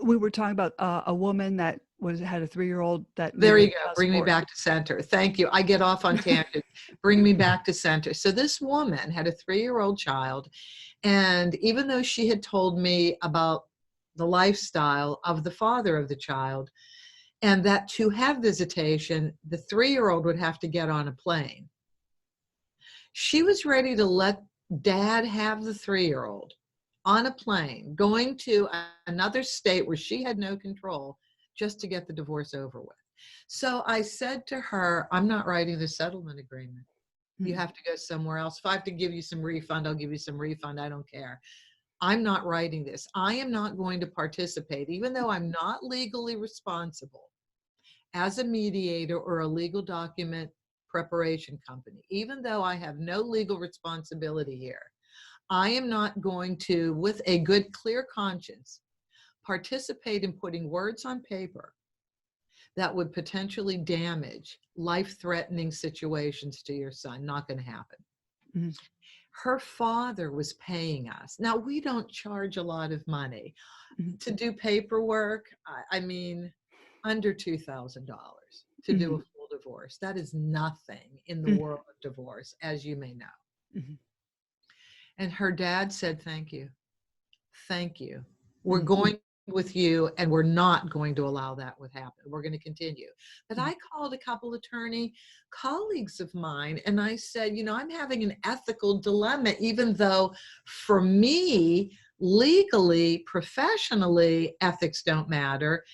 Speaker 1: We were talking about a woman that had a 3-year-old that
Speaker 2: there
Speaker 1: needed
Speaker 2: you go.
Speaker 1: child
Speaker 2: Bring me
Speaker 1: support.
Speaker 2: back to center. Thank you. I get off on tangents. Bring me back to center. So this woman had a 3-year-old child. And even though she had told me about the lifestyle of the father of the child, and that to have visitation, the 3-year-old would have to get on a plane, she was ready to let dad have the 3-year-old on a plane, going to another state where she had no control, just to get the divorce over with. So I said to her, I'm not writing the settlement agreement. You
Speaker 1: Mm.
Speaker 2: have to go somewhere else. If I have to give you some refund, I'll give you some refund. I don't care. I'm not writing this. I am not going to participate, even though I'm not legally responsible as a mediator or a legal document preparation company. Even though I have no legal responsibility here, I am not going to, with a good, clear conscience, participate in putting words on paper that would potentially damage life-threatening situations to your son. Not going to happen.
Speaker 1: Mhm.
Speaker 2: Her father was paying us. Now, we don't charge a lot of money
Speaker 1: Mhm.
Speaker 2: to do paperwork. I mean, under $2,000 to do a
Speaker 1: Mhm.
Speaker 2: full divorce. That is nothing in the
Speaker 1: Mhm.
Speaker 2: world of divorce, as you may know.
Speaker 1: Mhm.
Speaker 2: And her dad said, thank you. Thank you. We're
Speaker 1: Mhm.
Speaker 2: going with you, and we're not going to allow that to happen. We're going to continue. But
Speaker 1: Mhm.
Speaker 2: I called a couple attorney colleagues of mine, and I said, you know, I'm having an ethical dilemma, even though for me, legally, professionally, ethics don't matter,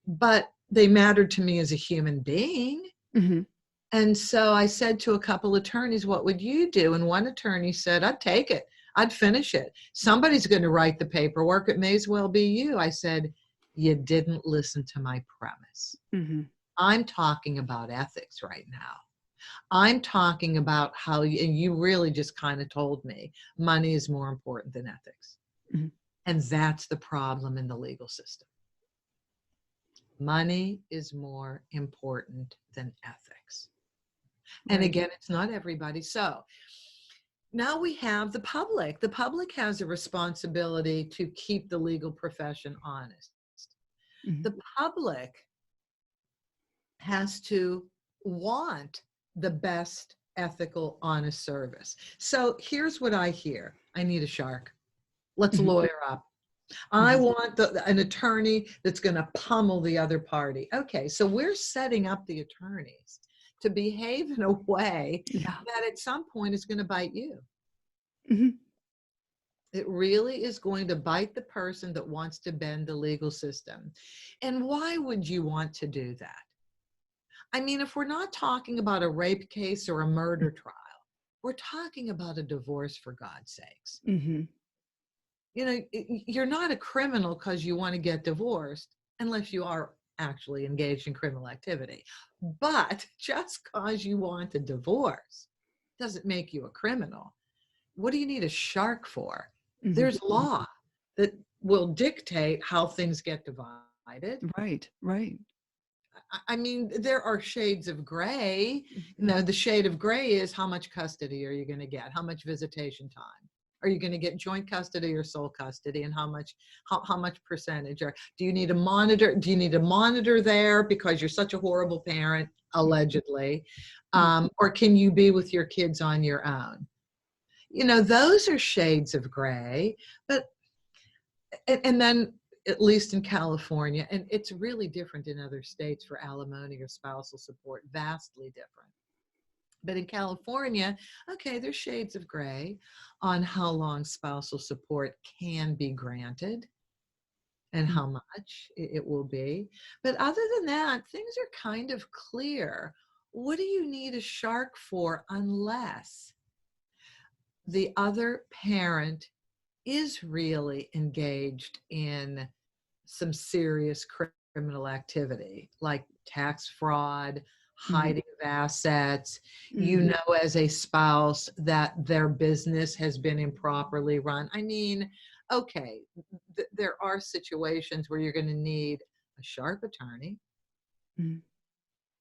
Speaker 2: but they mattered to me as a human being.
Speaker 1: Mhm.
Speaker 2: And so I said to a couple attorneys, what would you do? And one attorney said, I'd take it. I'd finish it. Somebody's going to write the paperwork. It may as well be you. I said, you didn't listen to my premise.
Speaker 1: Mhm.
Speaker 2: I'm talking about ethics right now. I'm talking about how and you really just kind of told me money is more important than ethics.
Speaker 1: Mhm.
Speaker 2: And that's the problem in the legal system. Money is more important than ethics. And
Speaker 1: Right.
Speaker 2: again, it's not everybody. So now we have the public. The public has a responsibility to keep the legal profession honest.
Speaker 1: Mhm.
Speaker 2: The public has to want the best ethical, honest service. So here's what I hear. I need a shark. Let's
Speaker 1: Mhm.
Speaker 2: lawyer up. I
Speaker 1: Mhm.
Speaker 2: want an attorney that's going to pummel the other party. Okay, so we're setting up the attorneys to behave in a way
Speaker 1: Yeah.
Speaker 2: that at some point is going to bite you.
Speaker 1: Mhm.
Speaker 2: It really is going to bite the person that wants to bend the legal system. And why would you want to do that? I mean, if we're not talking about a rape case or a murder trial, we're talking about a divorce, for God's sakes.
Speaker 1: Mhm.
Speaker 2: You know, you're not a criminal because you want to get divorced, unless you are actually engaged in criminal activity. But just because you want a divorce doesn't make you a criminal. What do you need a shark for?
Speaker 1: Mhm.
Speaker 2: There's law that will dictate how things get divided.
Speaker 1: Right. Right.
Speaker 2: I mean, there are shades of gray.
Speaker 1: Mhm.
Speaker 2: You know, the shade of gray is how much custody are you going to get? How much visitation time? Are you going to get joint custody or sole custody? And how much percentage? Or do you need a monitor? Do you need a monitor there because you're such a horrible parent, allegedly?
Speaker 1: Mhm.
Speaker 2: Or can you be with your kids on your own? You know, those are shades of gray. But and then at least in California, and it's really different in other states for alimony or spousal support, vastly different. But in California, okay, there's shades of gray on how long spousal support can be granted and how much it will be. But other than that, things are kind of clear. What do you need a shark for unless the other parent is really engaged in some serious criminal activity like tax fraud,
Speaker 1: Mhm.
Speaker 2: hiding of assets? You
Speaker 1: Mhm.
Speaker 2: know, as a spouse, that their business has been improperly run. I mean, okay, there are situations where you're going to need a sharp attorney,
Speaker 1: Mhm.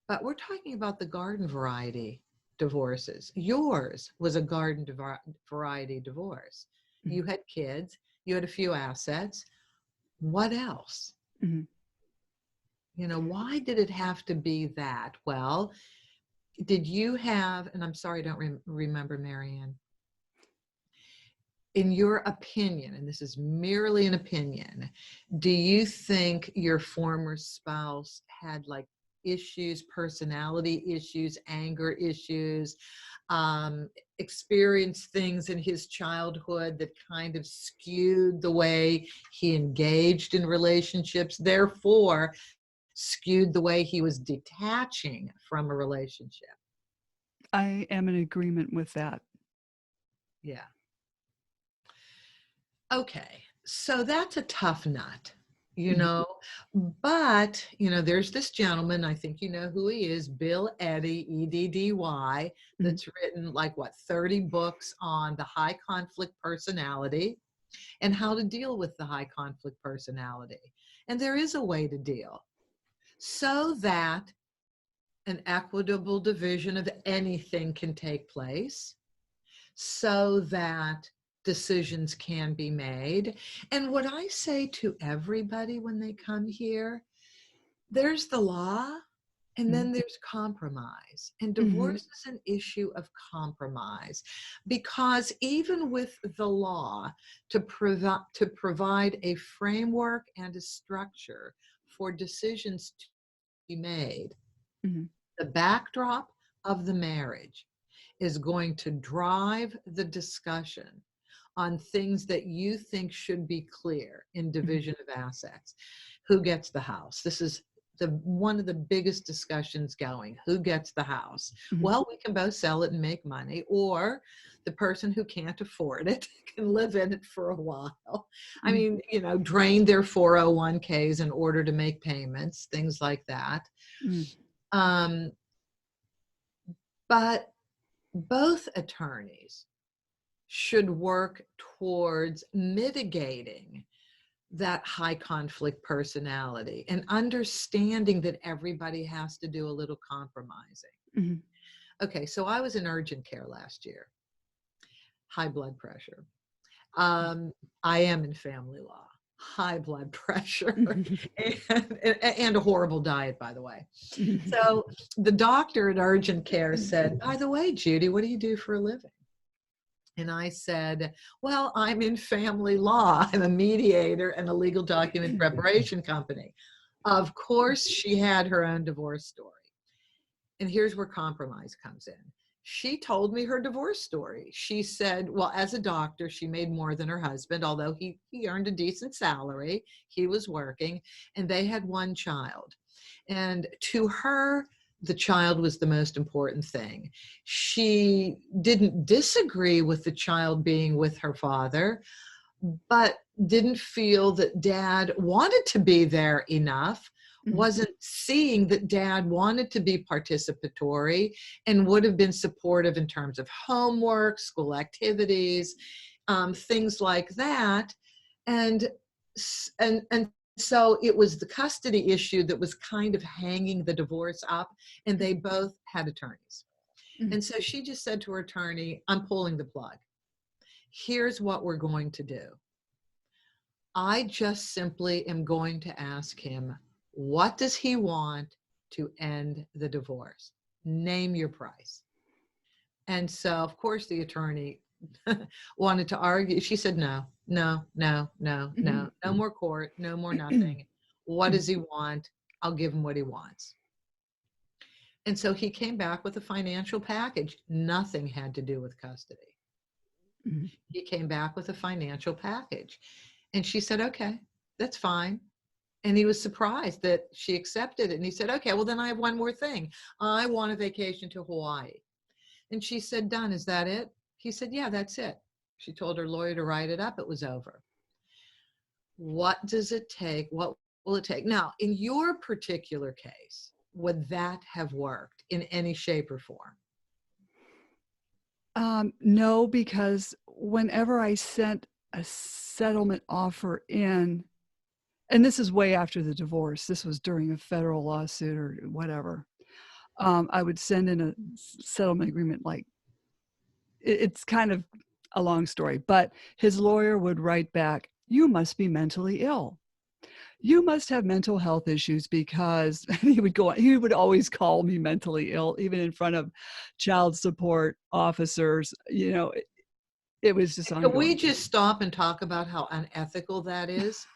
Speaker 2: but we're talking about the garden variety divorces. Yours was a garden variety divorce.
Speaker 1: Mhm.
Speaker 2: You had kids, you had a few assets. What else?
Speaker 1: Mhm.
Speaker 2: You know, why did it have to be that? Well, did you have, and I'm sorry, I don't remember, Marianne, in your opinion, and this is merely an opinion, do you think your former spouse had like issues, personality issues, anger issues, experienced things in his childhood that kind of skewed the way he engaged in relationships, therefore skewed the way he was detaching from a relationship?
Speaker 1: I am in agreement with that.
Speaker 2: Yeah. Okay. So that's a tough nut, you
Speaker 1: Mhm.
Speaker 2: know, but, you know, there's this gentleman, I think you know who he is, Bill Eddy, EDDY,
Speaker 1: Mhm.
Speaker 2: that's written like what, 30 books on the high conflict personality and how to deal with the high conflict personality. And there is a way to deal so that an equitable division of anything can take place, so that decisions can be made. And what I say to everybody when they come here, there's the law and
Speaker 1: Mhm.
Speaker 2: then there's compromise. And
Speaker 1: Mhm.
Speaker 2: divorce is an issue of compromise, because even with the law to provide a framework and a structure for decisions to be made,
Speaker 1: Mhm.
Speaker 2: the backdrop of the marriage is going to drive the discussion on things that you think should be clear in
Speaker 1: Mhm.
Speaker 2: division of assets. Who gets the house? This is one of the biggest discussions going. Who gets the house?
Speaker 1: Mhm.
Speaker 2: Well, we can both sell it and make money, or the person who can't afford it can live in it for a while. I
Speaker 1: Mhm.
Speaker 2: mean, you know, drain their 401ks in order to make payments, things like that.
Speaker 1: Mhm.
Speaker 2: Um, but both attorneys should work towards mitigating that high conflict personality and understanding that everybody has to do a little compromising.
Speaker 1: Mhm.
Speaker 2: Okay, so I was in urgent care last year, high blood pressure. I am in family law, high blood pressure,
Speaker 1: Mhm.
Speaker 2: and a horrible diet, by the way.
Speaker 1: Mhm.
Speaker 2: So the doctor at urgent care said, by the way, Judy, what do you do for a living? And I said, well, I'm in family law. I'm a mediator and a legal document preparation company. Of course, she had her own divorce story. And here's where compromise comes in. She told me her divorce story. She said, well, as a doctor, she made more than her husband, although he earned a decent salary. He was working, and they had one child. And to her, the child was the most important thing. She didn't disagree with the child being with her father, but didn't feel that dad wanted to be there enough,
Speaker 1: Mhm.
Speaker 2: wasn't seeing that dad wanted to be participatory and would have been supportive in terms of homework, school activities, things like that. And and so it was the custody issue that was kind of hanging the divorce up, and they both had attorneys.
Speaker 1: Mhm.
Speaker 2: And so she just said to her attorney, I'm pulling the plug. Here's what we're going to do. I just simply am going to ask him, what does he want to end the divorce? Name your price. And so, of course, the attorney wanted to argue. She said no. No, no, no, no, no more court, no more nothing. What does he want? I'll give him what he wants. And so he came back with a financial package. Nothing had to do with custody. He came back with a financial package. And she said, okay, that's fine. And he was surprised that she accepted it. And he said, okay, well, then I have one more thing. I want a vacation to Hawaii. And she said, done. Is that it? He said, yeah, that's it. She told her lawyer to write it up. It was over. What does it take? What will it take? Now, in your particular case, would that have worked in any shape or form?
Speaker 1: No, because whenever I sent a settlement offer in, and this is way after the divorce, this was during a federal lawsuit or whatever, I would send in a settlement agreement. Like, it's kind of a long story, but his lawyer would write back, you must be mentally ill. You must have mental health issues, because he would always call me mentally ill, even in front of child support officers. It was just
Speaker 2: Can we
Speaker 1: ongoing.
Speaker 2: just stop and talk about how unethical that is?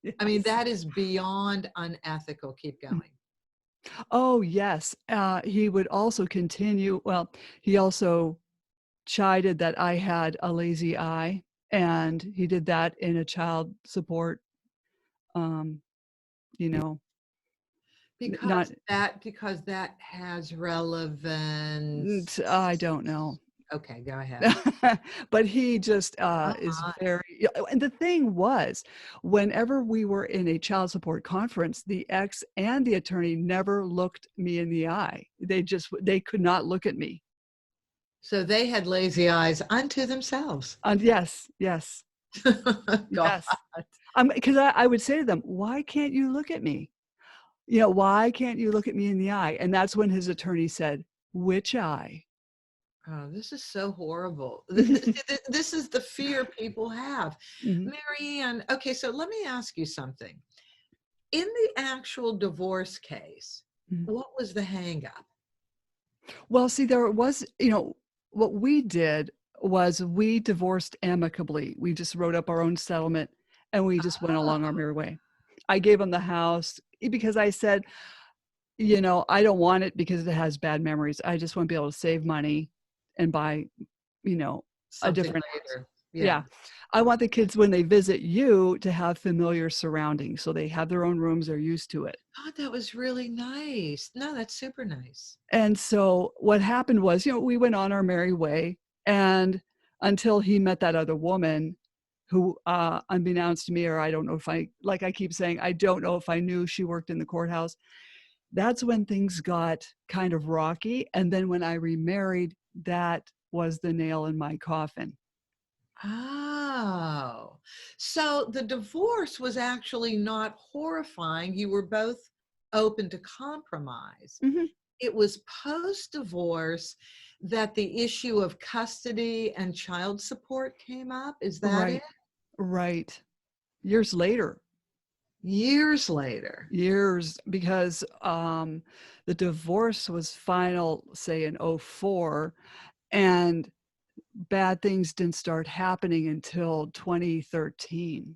Speaker 1: Yes.
Speaker 2: I mean, that is beyond unethical. Keep going.
Speaker 1: Oh, yes. He would also continue. Well, he also chided that I had a lazy eye, and he did that in a child support, you know, not,
Speaker 2: Because that has relevance.
Speaker 1: I don't know.
Speaker 2: Okay, go ahead.
Speaker 1: But he just is
Speaker 2: Uh-huh.
Speaker 1: very, and the thing was, whenever we were in a child support conference, the ex and the attorney never looked me in the eye. They could not look at me.
Speaker 2: So they had lazy eyes unto themselves.
Speaker 1: And yes, yes,
Speaker 2: God.
Speaker 1: yes. Because I would say to them, why can't you look at me? Why can't you look at me in the eye? And that's when his attorney said, which eye?
Speaker 2: Oh, this is so horrible. This is the fear people have.
Speaker 1: Mhm.
Speaker 2: Marianne, okay, so let me ask you something. In the actual divorce case,
Speaker 1: Mhm.
Speaker 2: what was the hang up?
Speaker 1: Well, see, there was, what we did was we divorced amicably. We just wrote up our own settlement, and we just went along our
Speaker 2: Oh,
Speaker 1: merry way. I gave him the house because I said, I don't want it because it has bad memories. I just want to be able to save money and buy, a
Speaker 2: something
Speaker 1: different house.
Speaker 2: later. Yeah.
Speaker 1: Yeah. I want the kids, when they visit you, to have familiar surroundings. So they have their own rooms. They're used to it.
Speaker 2: Oh, that was really nice. No, that's super nice.
Speaker 1: And so what happened was, we went on our merry way, and until he met that other woman who, unbeknownst to me, or I don't know if like I keep saying, I don't know if I knew she worked in the courthouse. That's when things got kind of rocky. And then when I remarried, that was the nail in my coffin.
Speaker 2: Oh, so the divorce was actually not horrifying. You were both open to compromise.
Speaker 1: Mhm.
Speaker 2: It was post-divorce that the issue of custody and child support came up. Is that it?
Speaker 1: Right, right. Years later.
Speaker 2: Years later.
Speaker 1: Years, because the divorce was final, say in '04, and bad things didn't start happening until 2013.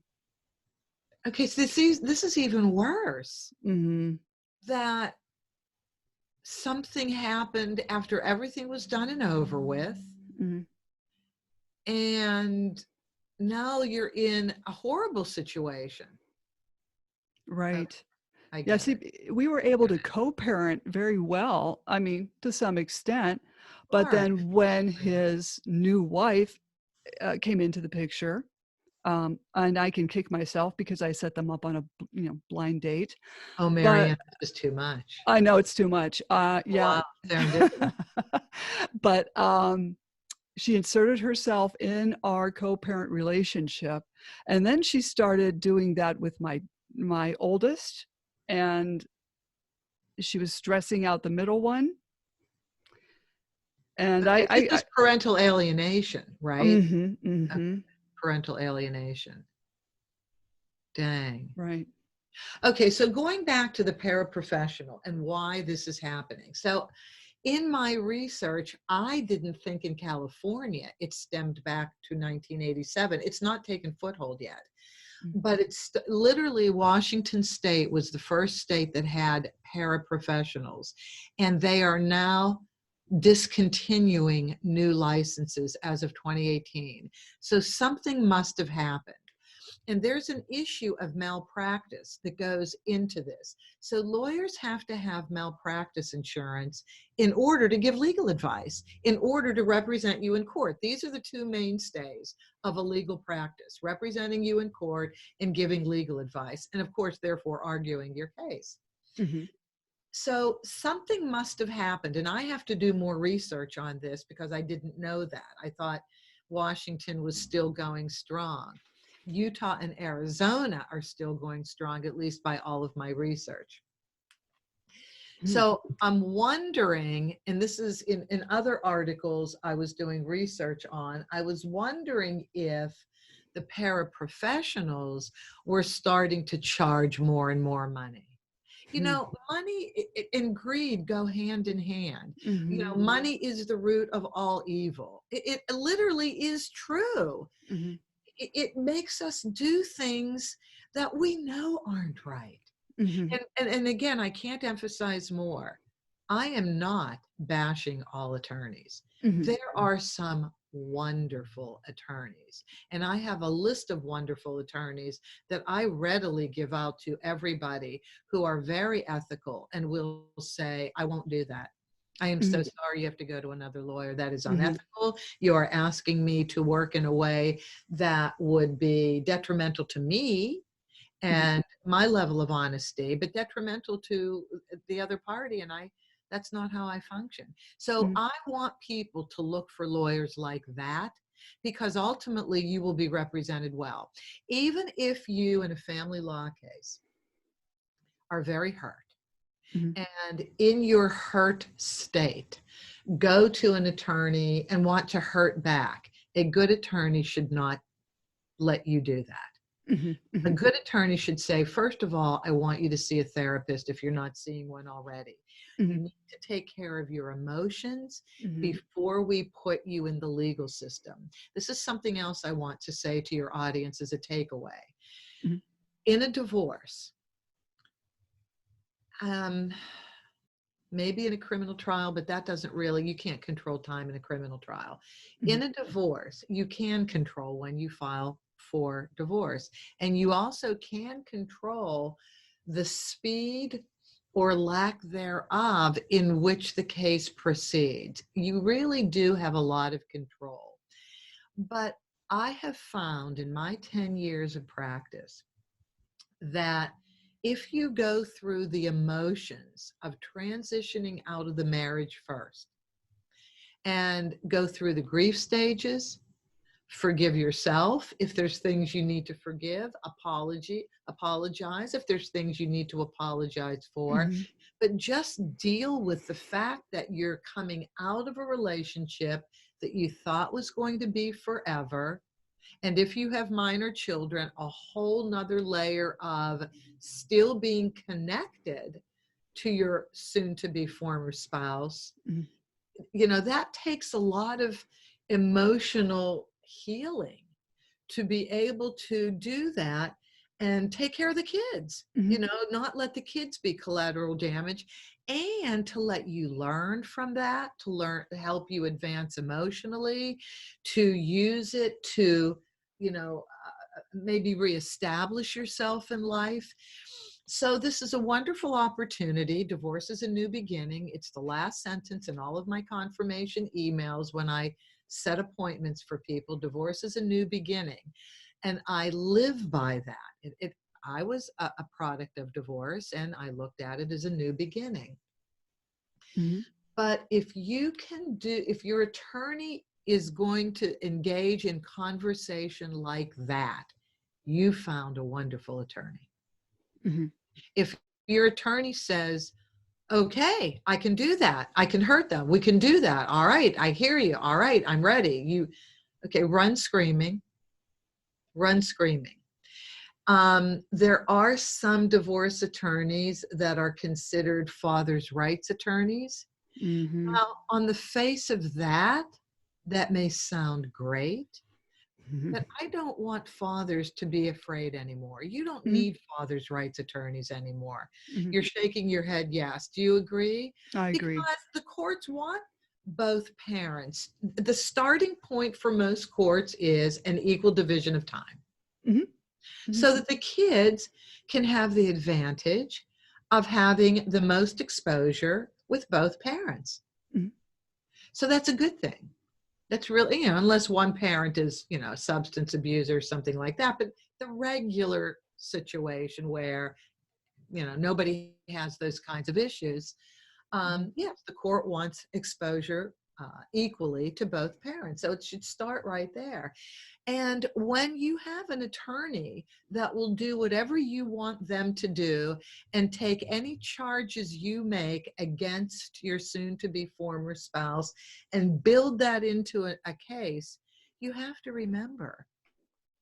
Speaker 2: Okay, so this is even worse.
Speaker 1: Mhm.
Speaker 2: That something happened after everything was done and over with,
Speaker 1: Mhm.
Speaker 2: and now you're in a horrible situation. Okay,
Speaker 1: Right.
Speaker 2: I
Speaker 1: Yeah,
Speaker 2: get
Speaker 1: see,
Speaker 2: it.
Speaker 1: we were able to co-parent very well, I mean, to some extent, but
Speaker 2: Sure.
Speaker 1: then when his new wife, came into the picture, and I can kick myself because I set them up on a, blind date,
Speaker 2: Oh,
Speaker 1: but
Speaker 2: Marianne, this is too much.
Speaker 1: I know it's too much. Yeah.
Speaker 2: Wow, serendipity.
Speaker 1: But, she inserted herself in our co-parent relationship, and then she started doing that with my oldest, and she was stressing out the middle one, and
Speaker 2: Okay, this is parental alienation, right?
Speaker 1: Mhm,
Speaker 2: Okay,
Speaker 1: mhm,
Speaker 2: parental alienation. Dang.
Speaker 1: right.
Speaker 2: Okay, so going back to the paraprofessional and why this is happening. So In my research, I didn't think in California it stemmed back to 1987. It's not taken foothold yet.
Speaker 1: Mhm.
Speaker 2: But it's literally Washington State was the first state that had paraprofessionals, and they are now discontinuing new licenses as of 2018. So something must have happened. And there's an issue of malpractice that goes into this. So lawyers have to have malpractice insurance in order to give legal advice, in order to represent you in court. These are the two mainstays of a legal practice: representing you in court and giving legal advice. And of course, therefore, arguing your case.
Speaker 1: Mhm.
Speaker 2: So something must have happened. And I have to do more research on this because I didn't know that. I thought Washington was still going strong. Utah and Arizona are still going strong, at least by all of my research.
Speaker 1: Mhm.
Speaker 2: So I'm wondering, and this is in other articles I was doing research on, I was wondering if the paraprofessionals were starting to charge more and more money. You
Speaker 1: Mhm.
Speaker 2: know, money and greed go hand in hand. You know,
Speaker 1: Mhm.
Speaker 2: money is the root of all evil. It literally is true.
Speaker 1: Mhm.
Speaker 2: It makes us do things that we know aren't right.
Speaker 1: Mhm.
Speaker 2: And again, I can't emphasize more. I am not bashing all attorneys.
Speaker 1: Mhm.
Speaker 2: There are some wonderful attorneys, and I have a list of wonderful attorneys that I readily give out to everybody who are very ethical and will say, I won't do that. I am so
Speaker 1: Mhm.
Speaker 2: sorry, you have to go to another lawyer. That is
Speaker 1: Mhm.
Speaker 2: unethical. You are asking me to work in a way that would be detrimental to me
Speaker 1: Mhm.
Speaker 2: and my level of honesty, but detrimental to the other party. And that's not how I function. So
Speaker 1: Mhm.
Speaker 2: I want people to look for lawyers like that, because ultimately you will be represented well. Even if you, in a family law case, are very hurt,
Speaker 1: Mhm.
Speaker 2: and in your hurt state, go to an attorney and want to hurt back, a good attorney should not let you do that.
Speaker 1: Mhm.
Speaker 2: A
Speaker 1: Mhm.
Speaker 2: good attorney should say, first of all, I want you to see a therapist if you're not seeing one already. You
Speaker 1: Mhm.
Speaker 2: need to take care of your emotions
Speaker 1: Mhm.
Speaker 2: before we put you in the legal system. This is something else I want to say to your audience as a takeaway.
Speaker 1: Mhm.
Speaker 2: In a divorce, um, maybe in a criminal trial, but that doesn't really, you can't control time in a criminal trial.
Speaker 1: Mhm.
Speaker 2: In a divorce, you can control when you file for divorce. And you also can control the speed or lack thereof in which the case proceeds. You really do have a lot of control. But I have found in my 10 years of practice that if you go through the emotions of transitioning out of the marriage first and go through the grief stages, forgive yourself if there's things you need to forgive, apologize if there's things you need to apologize for,
Speaker 1: Mhm.
Speaker 2: but just deal with the fact that you're coming out of a relationship that you thought was going to be forever. And if you have minor children, a whole nother layer of still being connected to your soon to be former spouse.
Speaker 1: Mhm.
Speaker 2: You know, that takes a lot of emotional healing to be able to do that and take care of the kids,
Speaker 1: Mhm.
Speaker 2: not let the kids be collateral damage, and to let you learn from that, to learn to help you advance emotionally, to use it to, maybe reestablish yourself in life. So this is a wonderful opportunity. Divorce is a new beginning. It's the last sentence in all of my confirmation emails when I set appointments for people. Divorce is a new beginning. And I live by that. I was a product of divorce, and I looked at it as a new beginning.
Speaker 1: Mhm.
Speaker 2: But if your attorney is going to engage in conversation like that, you found a wonderful attorney.
Speaker 1: Mhm.
Speaker 2: If your attorney says, okay, I can do that. I can hurt them. We can do that. All right. I hear you. All right. I'm ready. Okay, run screaming, run screaming. There are some divorce attorneys that are considered father's rights attorneys.
Speaker 1: Mm-hmm.
Speaker 2: Now, on the face of that, that may sound great, but I don't want fathers to be afraid anymore. You don't
Speaker 1: Mm-hmm.
Speaker 2: need fathers' rights attorneys anymore.
Speaker 1: Mm-hmm.
Speaker 2: You're shaking your head, yes. Do you agree?
Speaker 1: I
Speaker 2: Because
Speaker 1: agree.
Speaker 2: the courts want both parents. The starting point for most courts is an equal division of time
Speaker 1: Mm-hmm. Mm-hmm.
Speaker 2: so that the kids can have the advantage of having the most exposure with both parents.
Speaker 1: Mm-hmm.
Speaker 2: So that's a good thing. That's really, unless one parent is, a substance abuser or something like that. But the regular situation where, nobody has those kinds of issues,
Speaker 1: Mm-hmm.
Speaker 2: yes, the court wants exposure equally to both parents. So it should start right there. And when you have an attorney that will do whatever you want them to do and take any charges you make against your soon to be former spouse and build that into a case, you have to remember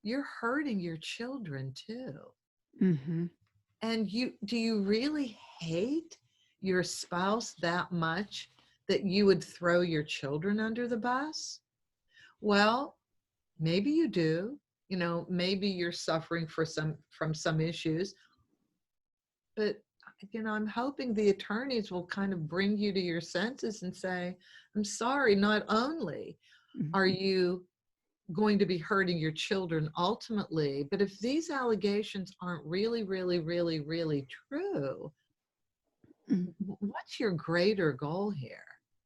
Speaker 2: you're hurting your children too.
Speaker 1: Mm-hmm.
Speaker 2: And do you really hate your spouse that much that you would throw your children under the bus? Well, maybe you do. Maybe you're suffering from some issues, but I'm hoping the attorneys will kind of bring you to your senses and say, I'm sorry, not only
Speaker 1: Mm-hmm.
Speaker 2: are you going to be hurting your children ultimately, but if these allegations aren't really, really, really, really true, what's your greater goal here?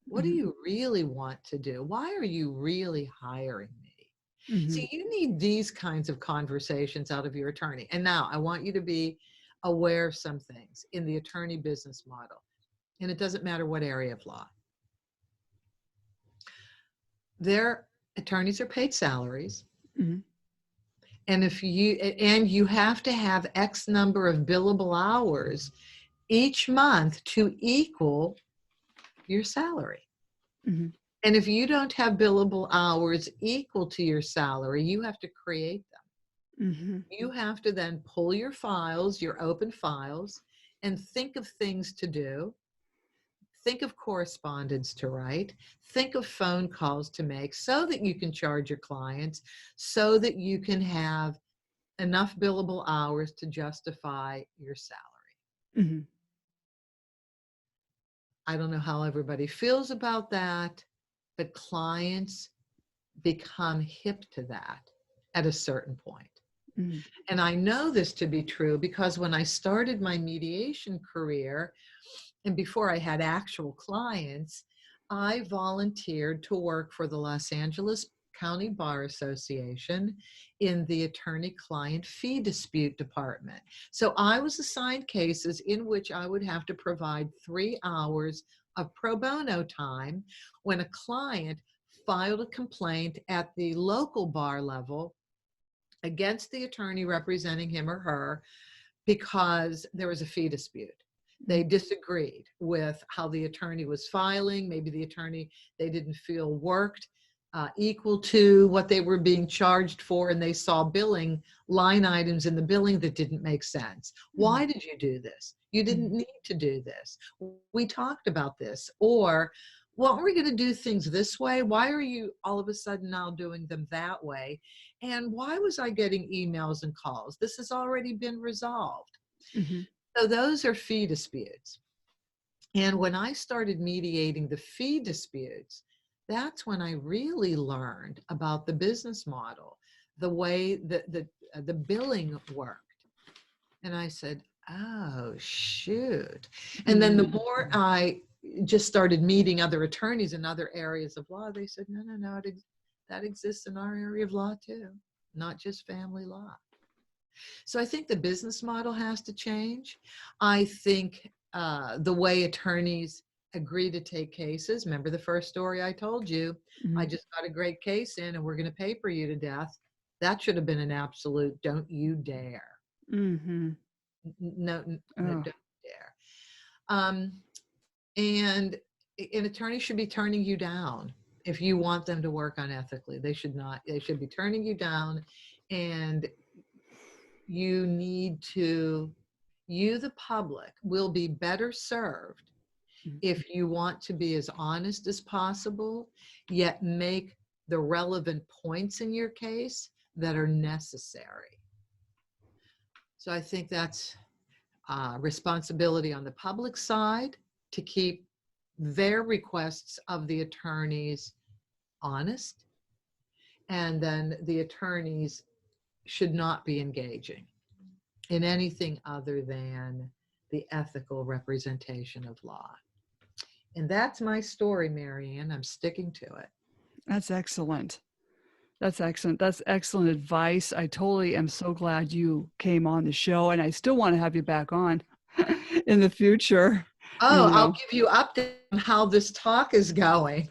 Speaker 2: What do
Speaker 1: Mm-hmm.
Speaker 2: you really want to do? Why are you really hiring me?
Speaker 1: Mm-hmm.
Speaker 2: See, you need these kinds of conversations out of your attorney. And now I want you to be aware of some things in the attorney business model. And it doesn't matter what area of law. Their attorneys are paid salaries.
Speaker 1: Mm-hmm.
Speaker 2: And you have to have X number of billable hours each month to equal your salary.
Speaker 1: Mm-hmm.
Speaker 2: And if you don't have billable hours equal to your salary, you have to create them.
Speaker 1: Mm-hmm.
Speaker 2: You have to then pull your files, your open files, and think of things to do. Think of correspondence to write. Think of phone calls to make so that you can charge your clients, so that you can have enough billable hours to justify your salary.
Speaker 1: Mm-hmm.
Speaker 2: I don't know how everybody feels about that, but clients become hip to that at a certain point.
Speaker 1: Mm-hmm.
Speaker 2: And I know this to be true because when I started my mediation career, and before I had actual clients, I volunteered to work for the Los Angeles County Bar Association in the attorney-client fee dispute department. So I was assigned cases in which I would have to provide 3 hours of pro bono time when a client filed a complaint at the local bar level against the attorney representing him or her because there was a fee dispute. They disagreed with how the attorney was filing. Maybe the attorney they didn't feel worked equal to what they were being charged for, and they saw billing line items in the billing that didn't make sense. Why did you do this? You didn't need to do this. We talked about this. Or, well, we're going to do things this way. Why are you all of a sudden now doing them that way? And why was I getting emails and calls? This has already been resolved.
Speaker 1: Mm-hmm.
Speaker 2: So those are fee disputes. And when I started mediating the fee disputes, that's when I really learned about the business model, the way that the billing worked. And I said, oh, shoot. And then the more I just started meeting other attorneys in other areas of law, they said, no, that exists in our area of law too, not just family law. So I think the business model has to change. I think the way attorneys agree to take cases. Remember the first story I told you?
Speaker 1: Mm-hmm.
Speaker 2: I just got a great case in and we're going to paper you to death. That should have been an absolute don't you dare.
Speaker 1: Mm-hmm.
Speaker 2: No, no,
Speaker 1: Oh.
Speaker 2: don't dare. Um, and an attorney should be turning you down if you want them to work unethically. They should not. They should be turning you down, and you, the public, will be better served if you want to be as honest as possible, yet make the relevant points in your case that are necessary. So I think that's responsibility on the public side to keep their requests of the attorneys honest, and then the attorneys should not be engaging in anything other than the ethical representation of law. And that's my story, Marianne. I'm sticking to it.
Speaker 1: That's excellent. That's excellent. That's excellent advice. I totally am so glad you came on the show, and I still want to have you back on in the future.
Speaker 2: Oh, I'll give you update on how this talk is going.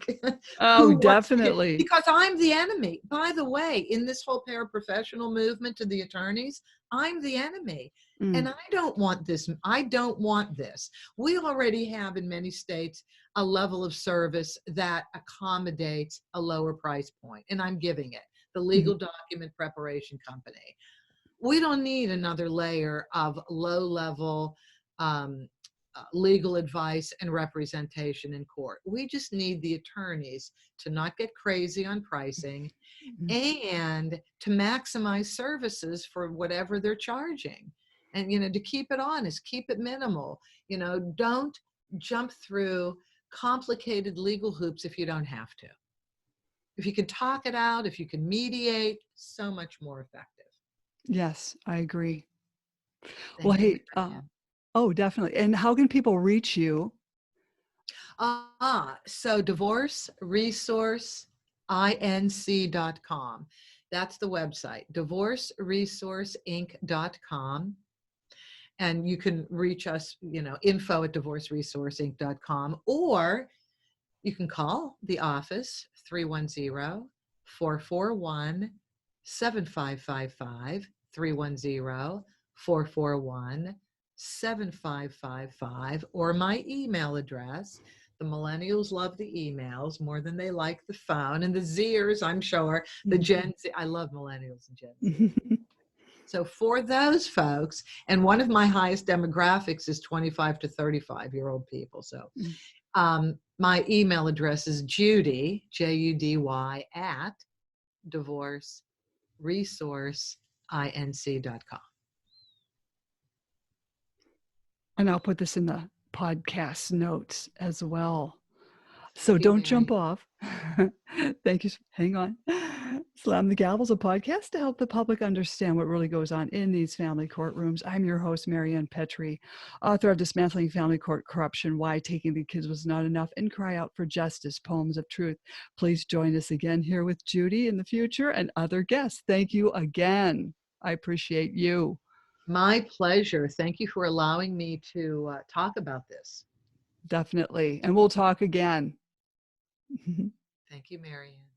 Speaker 1: Oh, definitely.
Speaker 2: Because I'm the enemy. By the way, in this whole paraprofessional movement to the attorneys, I'm the enemy. And I don't want this. I don't want this. We already have in many states a level of service that accommodates a lower price point, and I'm giving it. The legal document preparation company. We don't need another layer of low-level legal advice and representation in court. We just need the attorneys to not get crazy on pricing and to maximize services for whatever they're charging. And, to keep it honest, keep it minimal. Don't jump through complicated legal hoops if you don't have to. If you can talk it out, if you can mediate, so much more effective.
Speaker 1: Yes, I agree.
Speaker 2: Well,
Speaker 1: hey, oh, definitely. And how can people reach you?
Speaker 2: So divorceresourceinc.com. That's the website, divorceresourceinc.com. And you can reach us, info@divorceresourceinc.com, or you can call the office, 310-441-7555, 310-441-7555, or my email address. The millennials love the emails more than they like the phone, and the Zers, I'm sure, the Gen Z. I love millennials and Gen Z. So for those folks, and one of my highest demographics is 25 to 35-year-old people. So my email address is Judy, Judy, at divorceresourceinc.com.
Speaker 1: And I'll put this in the podcast notes as well. So don't jump off. Thank you. Hang on. Slam the Gavel is a podcast to help the public understand what really goes on in these family courtrooms. I'm your host, Marianne Petrie, author of Dismantling Family Court Corruption, Why Taking the Kids Was Not Enough, and Cry Out for Justice, Poems of Truth. Please join us again here with Judy in the future and other guests. Thank you again. I appreciate you.
Speaker 2: My pleasure. Thank you for allowing me to talk about this.
Speaker 1: Definitely. And we'll talk again.
Speaker 2: Thank you, Marianne.